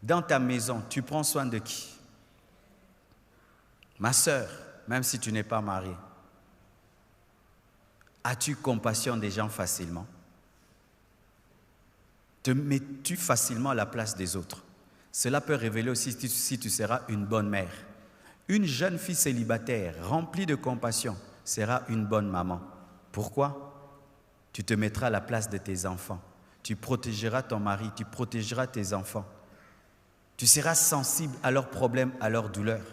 Speaker 1: Dans ta maison, tu prends soin de qui? Ma sœur, même si tu n'es pas mariée, as-tu compassion des gens facilement? Te mets-tu facilement à la place des autres? Cela peut révéler aussi si tu seras une bonne mère. Une jeune fille célibataire, remplie de compassion, sera une bonne maman. Pourquoi? Tu te mettras à la place de tes enfants. Tu protégeras ton mari, tu protégeras tes enfants. Tu seras sensible à leurs problèmes, à leurs douleurs.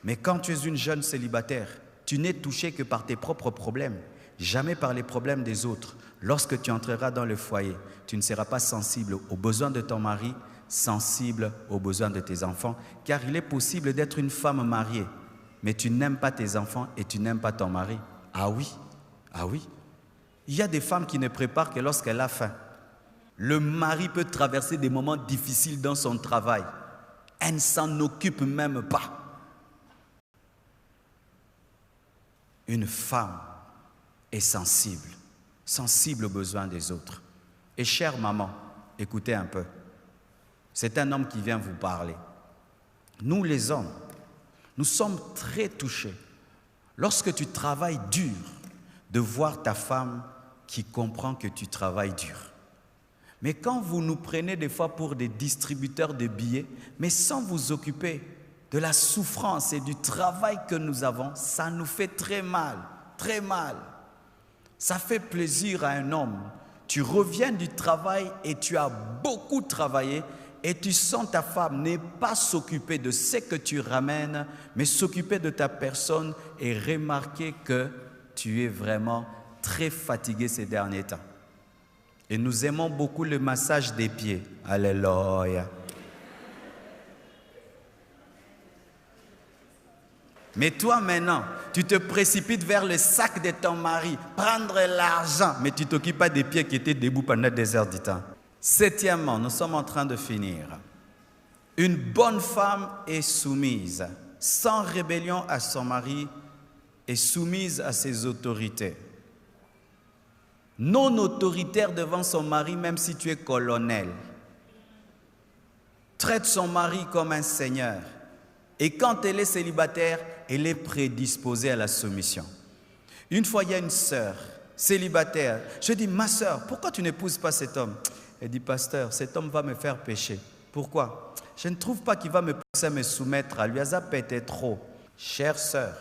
Speaker 1: Mais quand tu es une jeune célibataire, tu n'es touché que par tes propres problèmes, jamais par les problèmes des autres. Lorsque tu entreras dans le foyer, tu ne seras pas sensible aux besoins de ton mari, sensible aux besoins de tes enfants, car il est possible d'être une femme mariée, mais tu n'aimes pas tes enfants et tu n'aimes pas ton mari. Ah oui, ah oui. Il y a des femmes qui ne préparent que lorsqu'elle a faim. Le mari peut traverser des moments difficiles dans son travail. Elle ne s'en occupe même pas. Une femme est sensible, sensible aux besoins des autres. Et chère maman, écoutez un peu. C'est un homme qui vient vous parler. Nous les hommes, nous sommes très touchés lorsque tu travailles dur de voir ta femme qui comprend que tu travailles dur. Mais quand vous nous prenez des fois pour des distributeurs de billets, mais sans vous occuper de la souffrance et du travail que nous avons, ça nous fait très mal, très mal. Ça fait plaisir à un homme. Tu reviens du travail et tu as beaucoup travaillé et tu sens ta femme n'est pas s'occuper de ce que tu ramènes, mais s'occuper de ta personne et remarquer que tu es vraiment très fatigué ces derniers temps. Et nous aimons beaucoup le massage des pieds. Alléluia. Mais toi maintenant, tu te précipites vers le sac de ton mari, prendre l'argent, mais tu ne t'occupes pas des pieds qui étaient debout pendant des heures du temps. Septièmement, nous sommes en train de finir. Une bonne femme est soumise, sans rébellion à son mari, et soumise à ses autorités. Non autoritaire devant son mari, même si tu es colonel. Traite son mari comme un seigneur. Et quand elle est célibataire, elle est prédisposée à la soumission. Une fois, il y a une sœur célibataire. Je dis, ma sœur, pourquoi tu n'épouses pas cet homme? Elle dit, pasteur, cet homme va me faire pécher. Pourquoi? Je ne trouve pas qu'il va me pousser à me soumettre à lui. Ça peut-être trop. Chère sœur,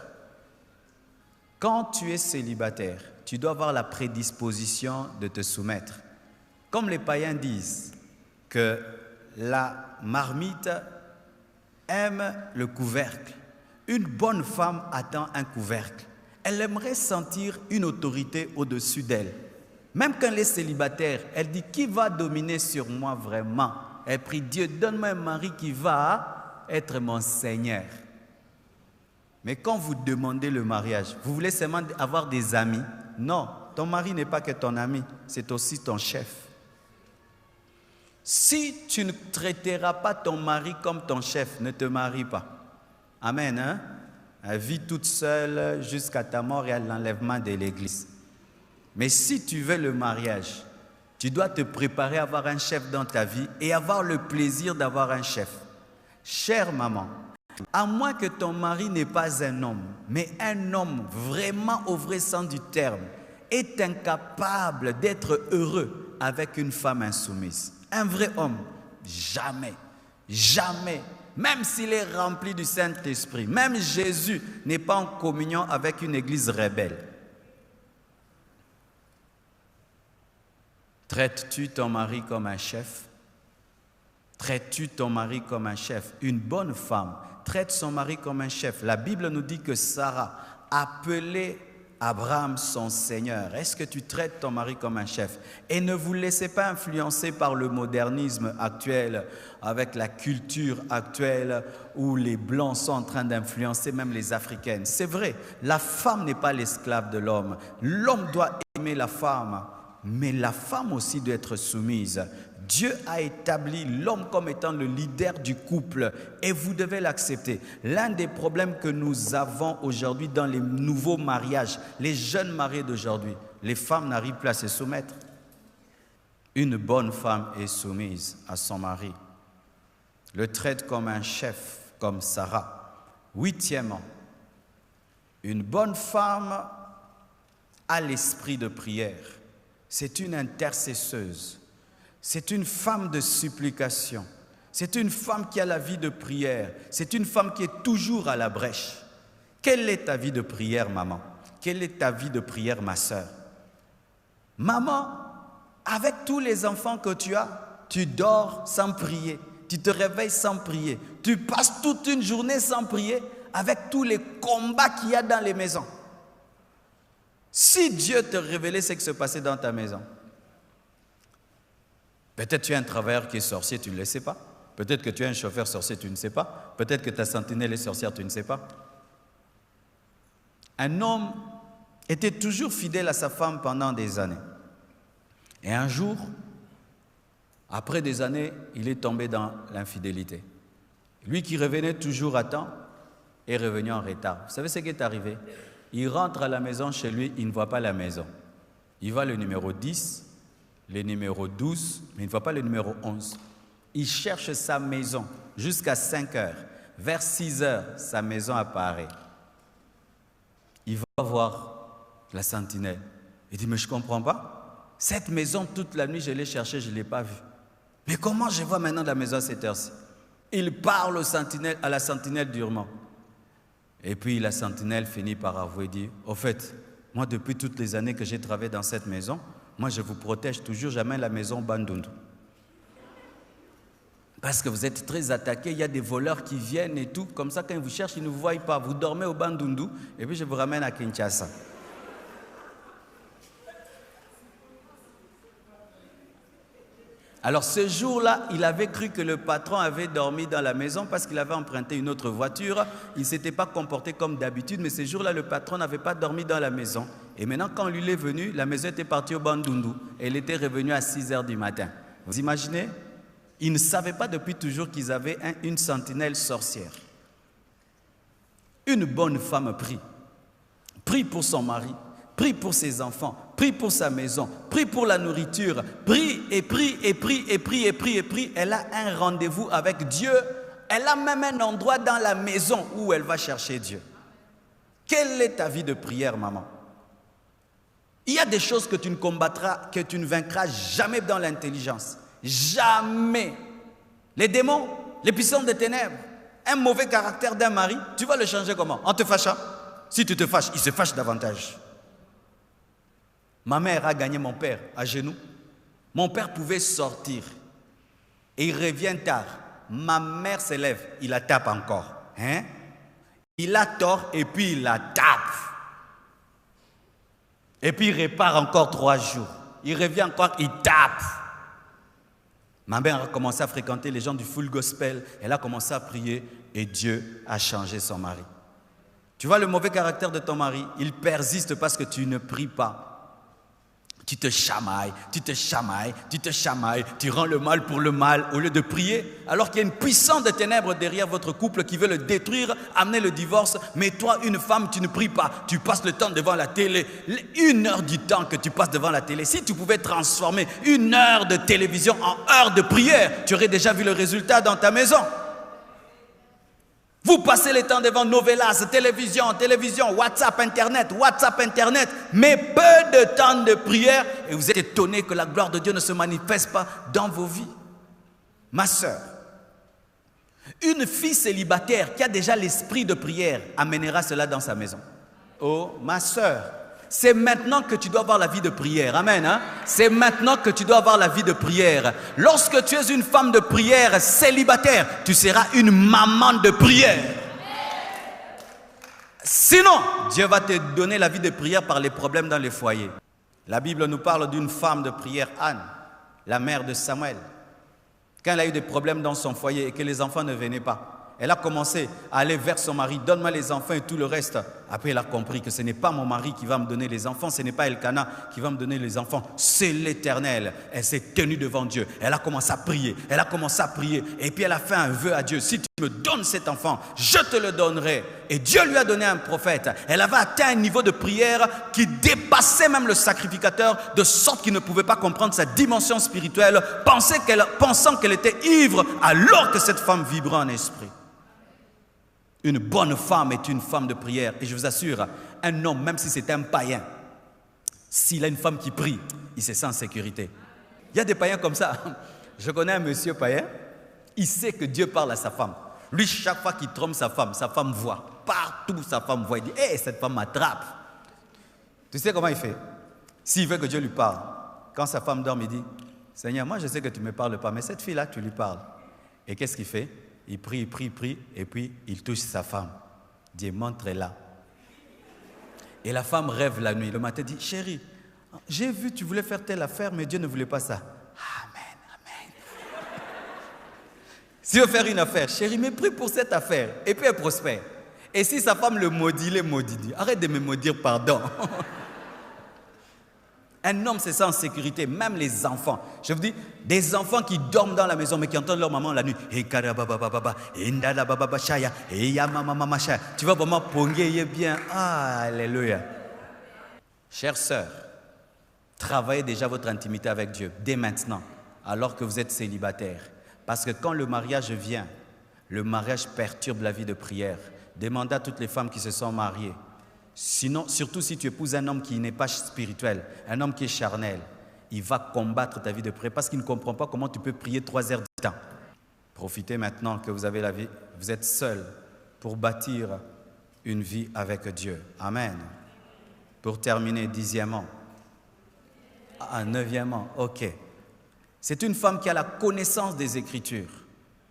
Speaker 1: quand tu es célibataire, tu dois avoir la prédisposition de te soumettre. Comme les païens disent que la marmite aime le couvercle. Une bonne femme attend un couvercle. Elle aimerait sentir une autorité au-dessus d'elle. Même quand elle est célibataire, elle dit, qui va dominer sur moi vraiment? Elle prie, Dieu, donne-moi un mari qui va être mon Seigneur. Mais quand vous demandez le mariage, vous voulez seulement avoir des amis? Non, ton mari n'est pas que ton ami, c'est aussi ton chef. Si tu ne traiteras pas ton mari comme ton chef, ne te marie pas. Amen. Hein? Vis toute seule jusqu'à ta mort et à l'enlèvement de l'église. Mais si tu veux le mariage, tu dois te préparer à avoir un chef dans ta vie et avoir le plaisir d'avoir un chef. Chère maman, à moins que ton mari n'est pas un homme, mais un homme vraiment au vrai sens du terme, est incapable d'être heureux avec une femme insoumise. Un vrai homme, jamais, jamais, même s'il est rempli du Saint-Esprit, même Jésus n'est pas en communion avec une église rebelle. Traites-tu ton mari comme un chef? Traites-tu ton mari comme un chef? Une bonne femme traite son mari comme un chef. La Bible nous dit que Sarah appelait Abraham son Seigneur. Est-ce que tu traites ton mari comme un chef? Et ne vous laissez pas influencer par le modernisme actuel, avec la culture actuelle où les Blancs sont en train d'influencer même les Africaines. C'est vrai, la femme n'est pas l'esclave de l'homme. L'homme doit aimer la femme, mais la femme aussi doit être soumise. Dieu a établi l'homme comme étant le leader du couple et vous devez l'accepter. L'un des problèmes que nous avons aujourd'hui dans les nouveaux mariages, les jeunes mariés d'aujourd'hui, les femmes n'arrivent plus à se soumettre. Une bonne femme est soumise à son mari. Le traite comme un chef, comme Sarah. Huitièmement, une bonne femme a l'esprit de prière. C'est une intercesseuse. C'est une femme de supplication. C'est une femme qui a la vie de prière. C'est une femme qui est toujours à la brèche. Quelle est ta vie de prière, maman? Quelle est ta vie de prière, ma sœur? Maman, avec tous les enfants que tu as, tu dors sans prier. Tu te réveilles sans prier. Tu passes toute une journée sans prier avec tous les combats qu'il y a dans les maisons. Si Dieu te révélait ce qui se passait dans ta maison, peut-être tu es un travailleur qui est sorcier, tu ne le sais pas. Peut-être que tu es un chauffeur sorcier, tu ne sais pas. Peut-être que ta sentinelle est sorcière, tu ne sais pas. Un homme était toujours fidèle à sa femme pendant des années. Et un jour, après des années, il est tombé dans l'infidélité. Lui qui revenait toujours à temps est revenu en retard. Vous savez ce qui est arrivé? Il rentre à la maison chez lui, il ne voit pas la maison. Il voit le numéro 10, le numéro 12, mais il ne voit pas le numéro 11. Il cherche sa maison jusqu'à 5 heures. Vers 6 heures, sa maison apparaît. Il va voir la sentinelle. Il dit, mais je ne comprends pas. Cette maison, toute la nuit, je l'ai cherchée, je ne l'ai pas vue. Mais comment je vois maintenant la maison à cette heure-ci? Il parle à la sentinelle durement. Et puis la sentinelle finit par avouer, dit, au fait, moi depuis toutes les années que j'ai travaillé dans cette maison, moi je vous protège toujours, jamais la maison Bandundu. Parce que vous êtes très attaqués, il y a des voleurs qui viennent et tout, comme ça quand ils vous cherchent, ils ne vous voient pas, vous dormez au Bandundu, et puis je vous ramène à Kinshasa. Alors ce jour-là, il avait cru que le patron avait dormi dans la maison parce qu'il avait emprunté une autre voiture. Il ne s'était pas comporté comme d'habitude, mais ce jour-là, le patron n'avait pas dormi dans la maison. Et maintenant, quand lui est venu, la maison était partie au Bandundu. Et elle était revenue à 6 h du matin. Vous imaginez? Ils ne savaient pas depuis toujours qu'ils avaient une sentinelle sorcière. Une bonne femme prie pour son mari, prie pour ses enfants, prie pour sa maison, prie pour la nourriture, prie et prie et prie et prie et prie et prie. Elle a un rendez-vous avec Dieu. Elle a même un endroit dans la maison où elle va chercher Dieu. Quelle est ta vie de prière, maman? Il y a des choses que tu ne combattras, que tu ne vaincras jamais dans l'intelligence. Jamais. Les démons, les puissances des ténèbres, un mauvais caractère d'un mari, tu vas le changer comment? En te fâchant? Si tu te fâches, il se fâche davantage. Ma mère a gagné mon père à genoux. Mon père pouvait sortir et il revient tard. Ma mère s'élève, il la tape encore. Hein? Il a tort et puis il la tape. Et puis il repart encore 3 jours. Il revient encore, il tape. Ma mère a commencé à fréquenter les gens du full gospel. Elle a commencé à prier et Dieu a changé son mari. Tu vois le mauvais caractère de ton mari, il persiste parce que tu ne pries pas. Tu te chamailles, tu te chamailles, tu te chamailles, tu rends le mal pour le mal au lieu de prier, alors qu'il y a une puissance de ténèbres derrière votre couple qui veut le détruire, amener le divorce. Mais toi, une femme, tu ne pries pas, tu passes le temps devant la télé. 1 heure du temps que tu passes devant la télé, si tu pouvais transformer 1 heure de télévision en heure de prière, tu aurais déjà vu le résultat dans ta maison. Vous passez le temps devant novelas, télévision, WhatsApp, Internet, mais peu de temps de prière et vous êtes étonné que la gloire de Dieu ne se manifeste pas dans vos vies. Ma sœur, une fille célibataire qui a déjà l'esprit de prière amènera cela dans sa maison. Oh, ma sœur, c'est maintenant que tu dois avoir la vie de prière. Amen. Hein? C'est maintenant que tu dois avoir la vie de prière. Lorsque tu es une femme de prière célibataire, tu seras une maman de prière. Sinon, Dieu va te donner la vie de prière par les problèmes dans les foyers. La Bible nous parle d'une femme de prière, Anne, la mère de Samuel. Quand elle a eu des problèmes dans son foyer et que les enfants ne venaient pas, elle a commencé à aller vers son mari, donne-moi les enfants et tout le reste. Après, elle a compris que ce n'est pas mon mari qui va me donner les enfants, ce n'est pas Elkana qui va me donner les enfants, c'est l'Éternel. Elle s'est tenue devant Dieu, elle a commencé à prier, et puis elle a fait un vœu à Dieu. Si tu me donnes cet enfant, je te le donnerai. Et Dieu lui a donné un prophète. Elle avait atteint un niveau de prière qui dépassait même le sacrificateur, de sorte qu'il ne pouvait pas comprendre sa dimension spirituelle, pensant qu'elle était ivre alors que cette femme vibrait en esprit. Une bonne femme est une femme de prière. Et je vous assure, un homme, même si c'est un païen, s'il a une femme qui prie, il se sent en sécurité. Il y a des païens comme ça. Je connais un monsieur païen, il sait que Dieu parle à sa femme. Lui, chaque fois qu'il trompe sa femme voit. Partout, sa femme voit. Il dit, hé, cette femme m'attrape. Tu sais comment il fait? S'il veut que Dieu lui parle, quand sa femme dort, il dit, Seigneur, moi je sais que tu ne me parles pas, mais cette fille-là, tu lui parles. Et qu'est-ce qu'il fait? Il prie, et puis il touche sa femme. Dieu, montre-la. Et la femme rêve la nuit. Le matin, dit, chérie, j'ai vu, tu voulais faire telle affaire, mais Dieu ne voulait pas ça. Amen. Si veut faire une affaire, chérie, mais prie pour cette affaire. Et puis elle prospère. Et si sa femme le maudit, il dit, arrête de me maudire, pardon. Un homme, c'est ça en sécurité, même les enfants. Je vous dis, des enfants qui dorment dans la maison, mais qui entendent leur maman la nuit. Tu vas vraiment ponguer bien. Ah, alléluia. Chère sœur, travaillez déjà votre intimité avec Dieu, dès maintenant, alors que vous êtes célibataire. Parce que quand le mariage vient, le mariage perturbe la vie de prière. Demandez à toutes les femmes qui se sont mariées. Sinon, surtout si tu épouses un homme qui n'est pas spirituel, un homme qui est charnel, il va combattre ta vie de prière parce qu'il ne comprend pas comment tu peux prier 3 heures de temps. Profitez maintenant que vous avez la vie, vous êtes seul pour bâtir une vie avec Dieu. Amen. Pour terminer, 10e. Ah, 9e, ok. C'est une femme qui a la connaissance des Écritures,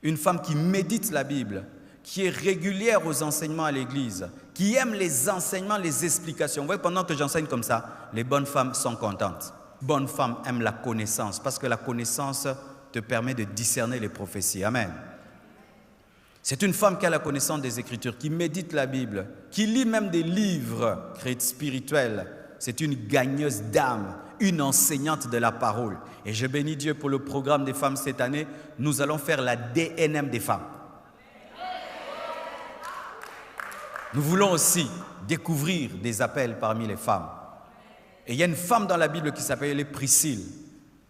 Speaker 1: une femme qui médite la Bible, qui est régulière aux enseignements à l'église, qui aime les enseignements, les explications. Vous voyez, pendant que j'enseigne comme ça, les bonnes femmes sont contentes. Bonne femme aime la connaissance, parce que la connaissance te permet de discerner les prophéties. Amen. C'est une femme qui a la connaissance des Écritures, qui médite la Bible, qui lit même des livres spirituels. C'est une gagneuse d'âme, une enseignante de la parole. Et je bénis Dieu pour le programme des femmes cette année. Nous allons faire la DNM des femmes. Nous voulons aussi découvrir des appels parmi les femmes. Et il y a une femme dans la Bible qui s'appelait Priscille.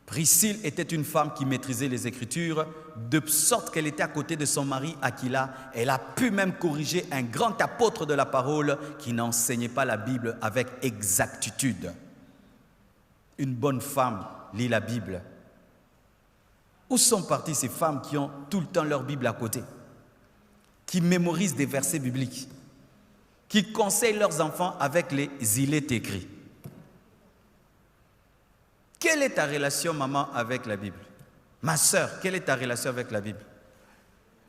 Speaker 1: Priscille était une femme qui maîtrisait les Écritures, de sorte qu'elle était à côté de son mari Aquila. Elle a pu même corriger un grand apôtre de la parole qui n'enseignait pas la Bible avec exactitude. Une bonne femme lit la Bible. Où sont parties ces femmes qui ont tout le temps leur Bible à côté, qui mémorisent des versets bibliques, qui conseillent leurs enfants avec les il est écrit? Quelle est ta relation, maman, avec la Bible? Ma sœur, quelle est ta relation avec la Bible?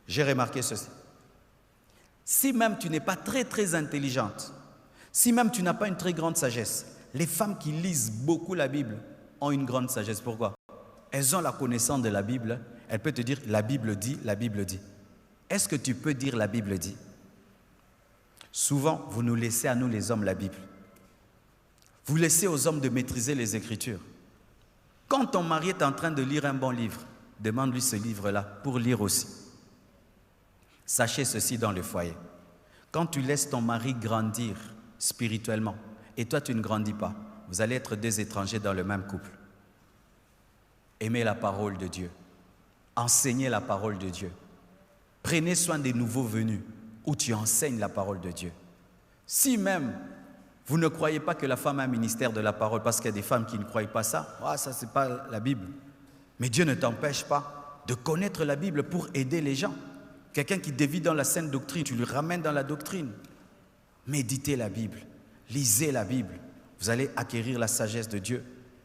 Speaker 1: J'ai remarqué ceci. Si même tu n'es pas très intelligente, si même tu n'as pas une très grande sagesse, les femmes qui lisent beaucoup la Bible ont une grande sagesse. Pourquoi? Elles ont la connaissance de la Bible. Elles peuvent te dire, la Bible dit, la Bible dit. Est-ce que tu peux dire la Bible dit? Souvent, vous nous laissez à nous les hommes la Bible. Vous laissez aux hommes de maîtriser les Écritures. Quand ton mari est en train de lire un bon livre, demande-lui ce livre-là pour lire aussi. Sachez ceci dans le foyer. Quand tu laisses ton mari grandir spirituellement et toi tu ne grandis pas, vous allez être 2 étrangers dans le même couple. Aimez la parole de Dieu. Enseignez la parole de Dieu. Prenez soin des nouveaux venus où tu enseignes la parole de Dieu. Si même vous ne croyez pas que la femme a un ministère de la parole, parce qu'il y a des femmes qui ne croient pas ça, ça c'est pas la Bible. Mais Dieu ne t'empêche pas de connaître la Bible pour aider les gens. Quelqu'un qui dévie dans la sainte doctrine, tu le ramènes dans la doctrine. Méditez la Bible, lisez la Bible. Vous allez acquérir la sagesse de Dieu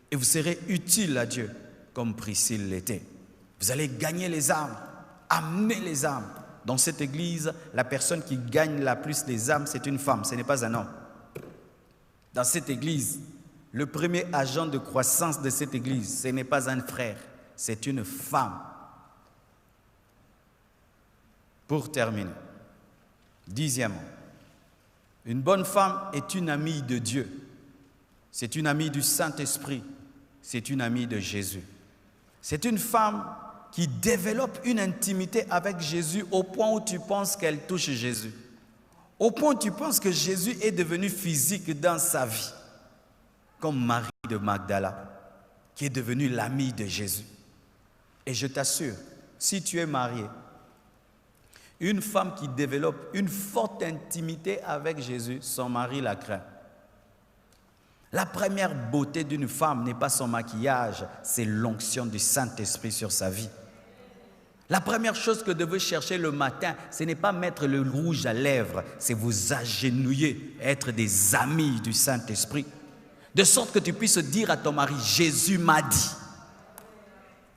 Speaker 1: et vous serez utile à Dieu comme Priscille l'était. Vous allez gagner les âmes, amener les âmes. Dans cette église, la personne qui gagne la plus les âmes, c'est une femme, ce n'est pas un homme. Dans cette église, le premier agent de croissance de cette église, ce n'est pas un frère, c'est une femme. Pour terminer, 10e, une bonne femme est une amie de Dieu. C'est une amie du Saint-Esprit. C'est une amie de Jésus. C'est une femme qui développe une intimité avec Jésus au point où tu penses qu'elle touche Jésus. Au point où tu penses que Jésus est devenu physique dans sa vie. Comme Marie de Magdala, qui est devenue l'amie de Jésus. Et je t'assure, si tu es marié, une femme qui développe une forte intimité avec Jésus, son mari la craint. La première beauté d'une femme n'est pas son maquillage, c'est l'onction du Saint-Esprit sur sa vie. La première chose que vous devez chercher le matin, ce n'est pas mettre le rouge à lèvres, c'est vous agenouiller, être des amis du Saint-Esprit. De sorte que tu puisses dire à ton mari, Jésus m'a dit,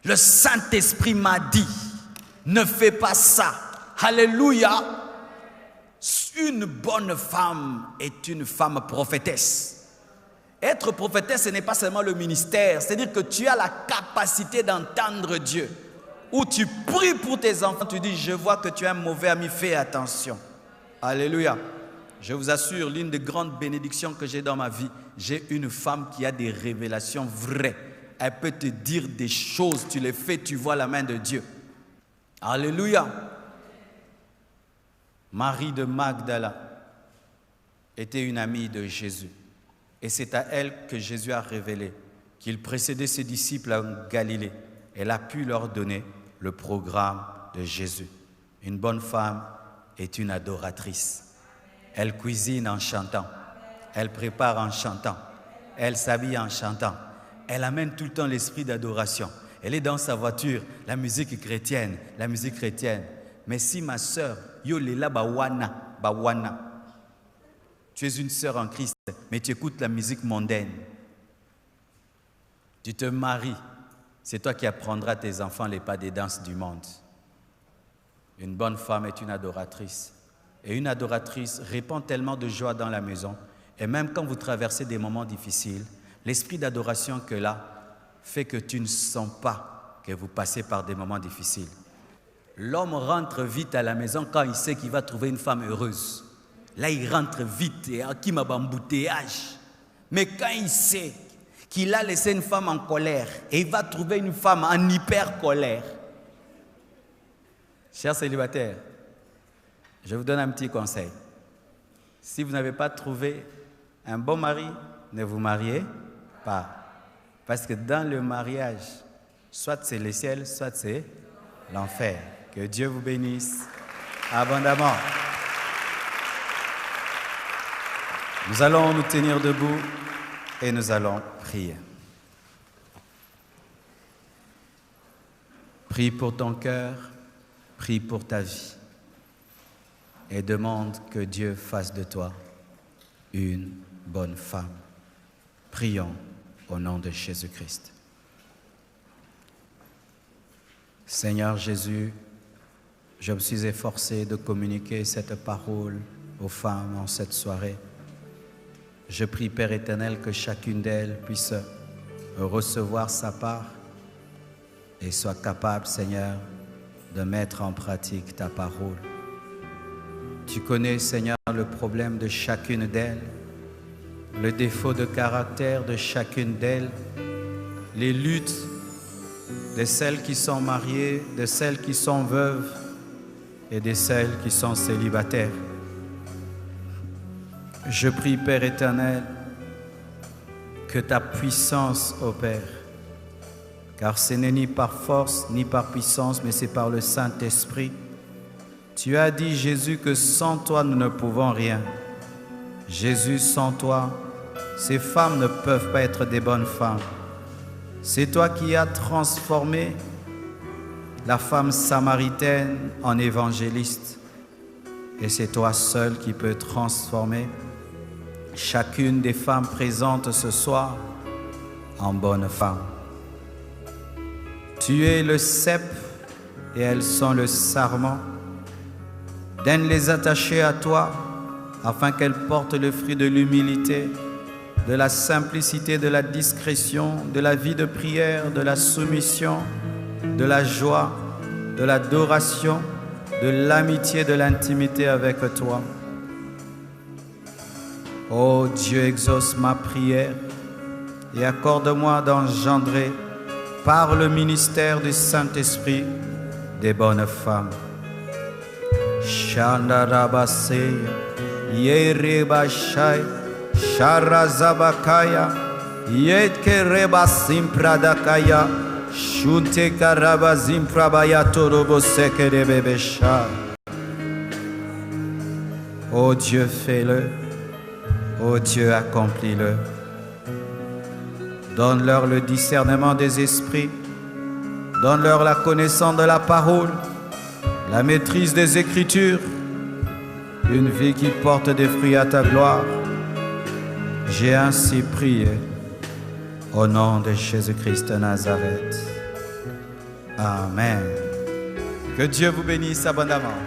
Speaker 1: le Saint-Esprit m'a dit, ne fais pas ça. Alléluia. Une bonne femme est une femme prophétesse. Être prophétesse, ce n'est pas seulement le ministère, c'est-à-dire que tu as la capacité d'entendre Dieu. Où tu pries pour tes enfants, tu dis, je vois que tu es un mauvais ami, fais attention. Alléluia. Je vous assure, l'une des grandes bénédictions que j'ai dans ma vie, j'ai une femme qui a des révélations vraies. Elle peut te dire des choses, tu les fais, tu vois la main de Dieu. Alléluia. Marie de Magdala était une amie de Jésus. Et c'est à elle que Jésus a révélé qu'il précédait ses disciples en Galilée. Elle a pu leur donner le programme de Jésus. Une bonne femme est une adoratrice. Elle cuisine en chantant. Elle prépare en chantant. Elle s'habille en chantant. elle amène tout le temps l'esprit d'adoration. Elle est dans sa voiture, la musique chrétienne. Mais si ma sœur, yo lela bawana, tu es une sœur en Christ, mais tu écoutes la musique mondaine, tu te maries, c'est toi qui apprendras à tes enfants les pas des danses du monde. Une bonne femme est une adoratrice. Et une adoratrice répand tellement de joie dans la maison. Et même quand vous traversez des moments difficiles, l'esprit d'adoration que là fait que tu ne sens pas que vous passez par des moments difficiles. L'homme rentre vite à la maison quand il sait qu'il va trouver une femme heureuse. Là, il rentre vite et qui m'a embouteillage. Mais quand il sait qu'il a laissé une femme en colère et il va trouver une femme en hyper colère. Chers célibataires, je vous donne un petit conseil. Si vous n'avez pas trouvé un bon mari, ne vous mariez pas. Parce que dans le mariage, soit c'est le ciel, soit c'est l'enfer. Que Dieu vous bénisse abondamment. Nous allons nous tenir debout et nous allons prier. Prie pour ton cœur, prie pour ta vie et demande que Dieu fasse de toi une bonne femme. Prions au nom de Jésus-Christ. Seigneur Jésus, je me suis efforcé de communiquer cette parole aux femmes en cette soirée. Je prie, Père éternel, que chacune d'elles puisse recevoir sa part et soit capable, Seigneur, de mettre en pratique ta parole. Tu connais, Seigneur, le problème de chacune d'elles, le défaut de caractère de chacune d'elles, les luttes de celles qui sont mariées, de celles qui sont veuves et de celles qui sont célibataires. Je prie, Père éternel, que ta puissance opère, car ce n'est ni par force ni par puissance, mais c'est par le Saint-Esprit. Tu as dit, Jésus, que sans toi nous ne pouvons rien. Jésus, sans toi, ces femmes ne peuvent pas être des bonnes femmes. C'est toi qui as transformé la femme samaritaine en évangéliste. Et c'est toi seul qui peux transformer chacune des femmes présentes ce soir en bonne femme. Tu es le cep et elles sont le sarment. Daigne les attacher à toi afin qu'elles portent le fruit de l'humilité, de la simplicité, de la discrétion, de la vie de prière, de la soumission, de la joie, de l'adoration, de l'amitié, de l'intimité avec toi. Ô Dieu, exauce ma prière et accorde-moi d'engendrer par le ministère du Saint-Esprit des bonnes femmes. Shandarabase, Yerebashai, Sharazabakaya, Yetkereba Simpradakaya, Shunte Karaba Zimprabaya Torobo Sekerebebesha. Ô Dieu, fais-le. Ô Dieu, accomplis-le. Donne-leur le discernement des esprits. Donne-leur la connaissance de la parole, la maîtrise des Écritures, une vie qui porte des fruits à ta gloire. J'ai ainsi prié au nom de Jésus-Christ de Nazareth. Amen. Que Dieu vous bénisse abondamment.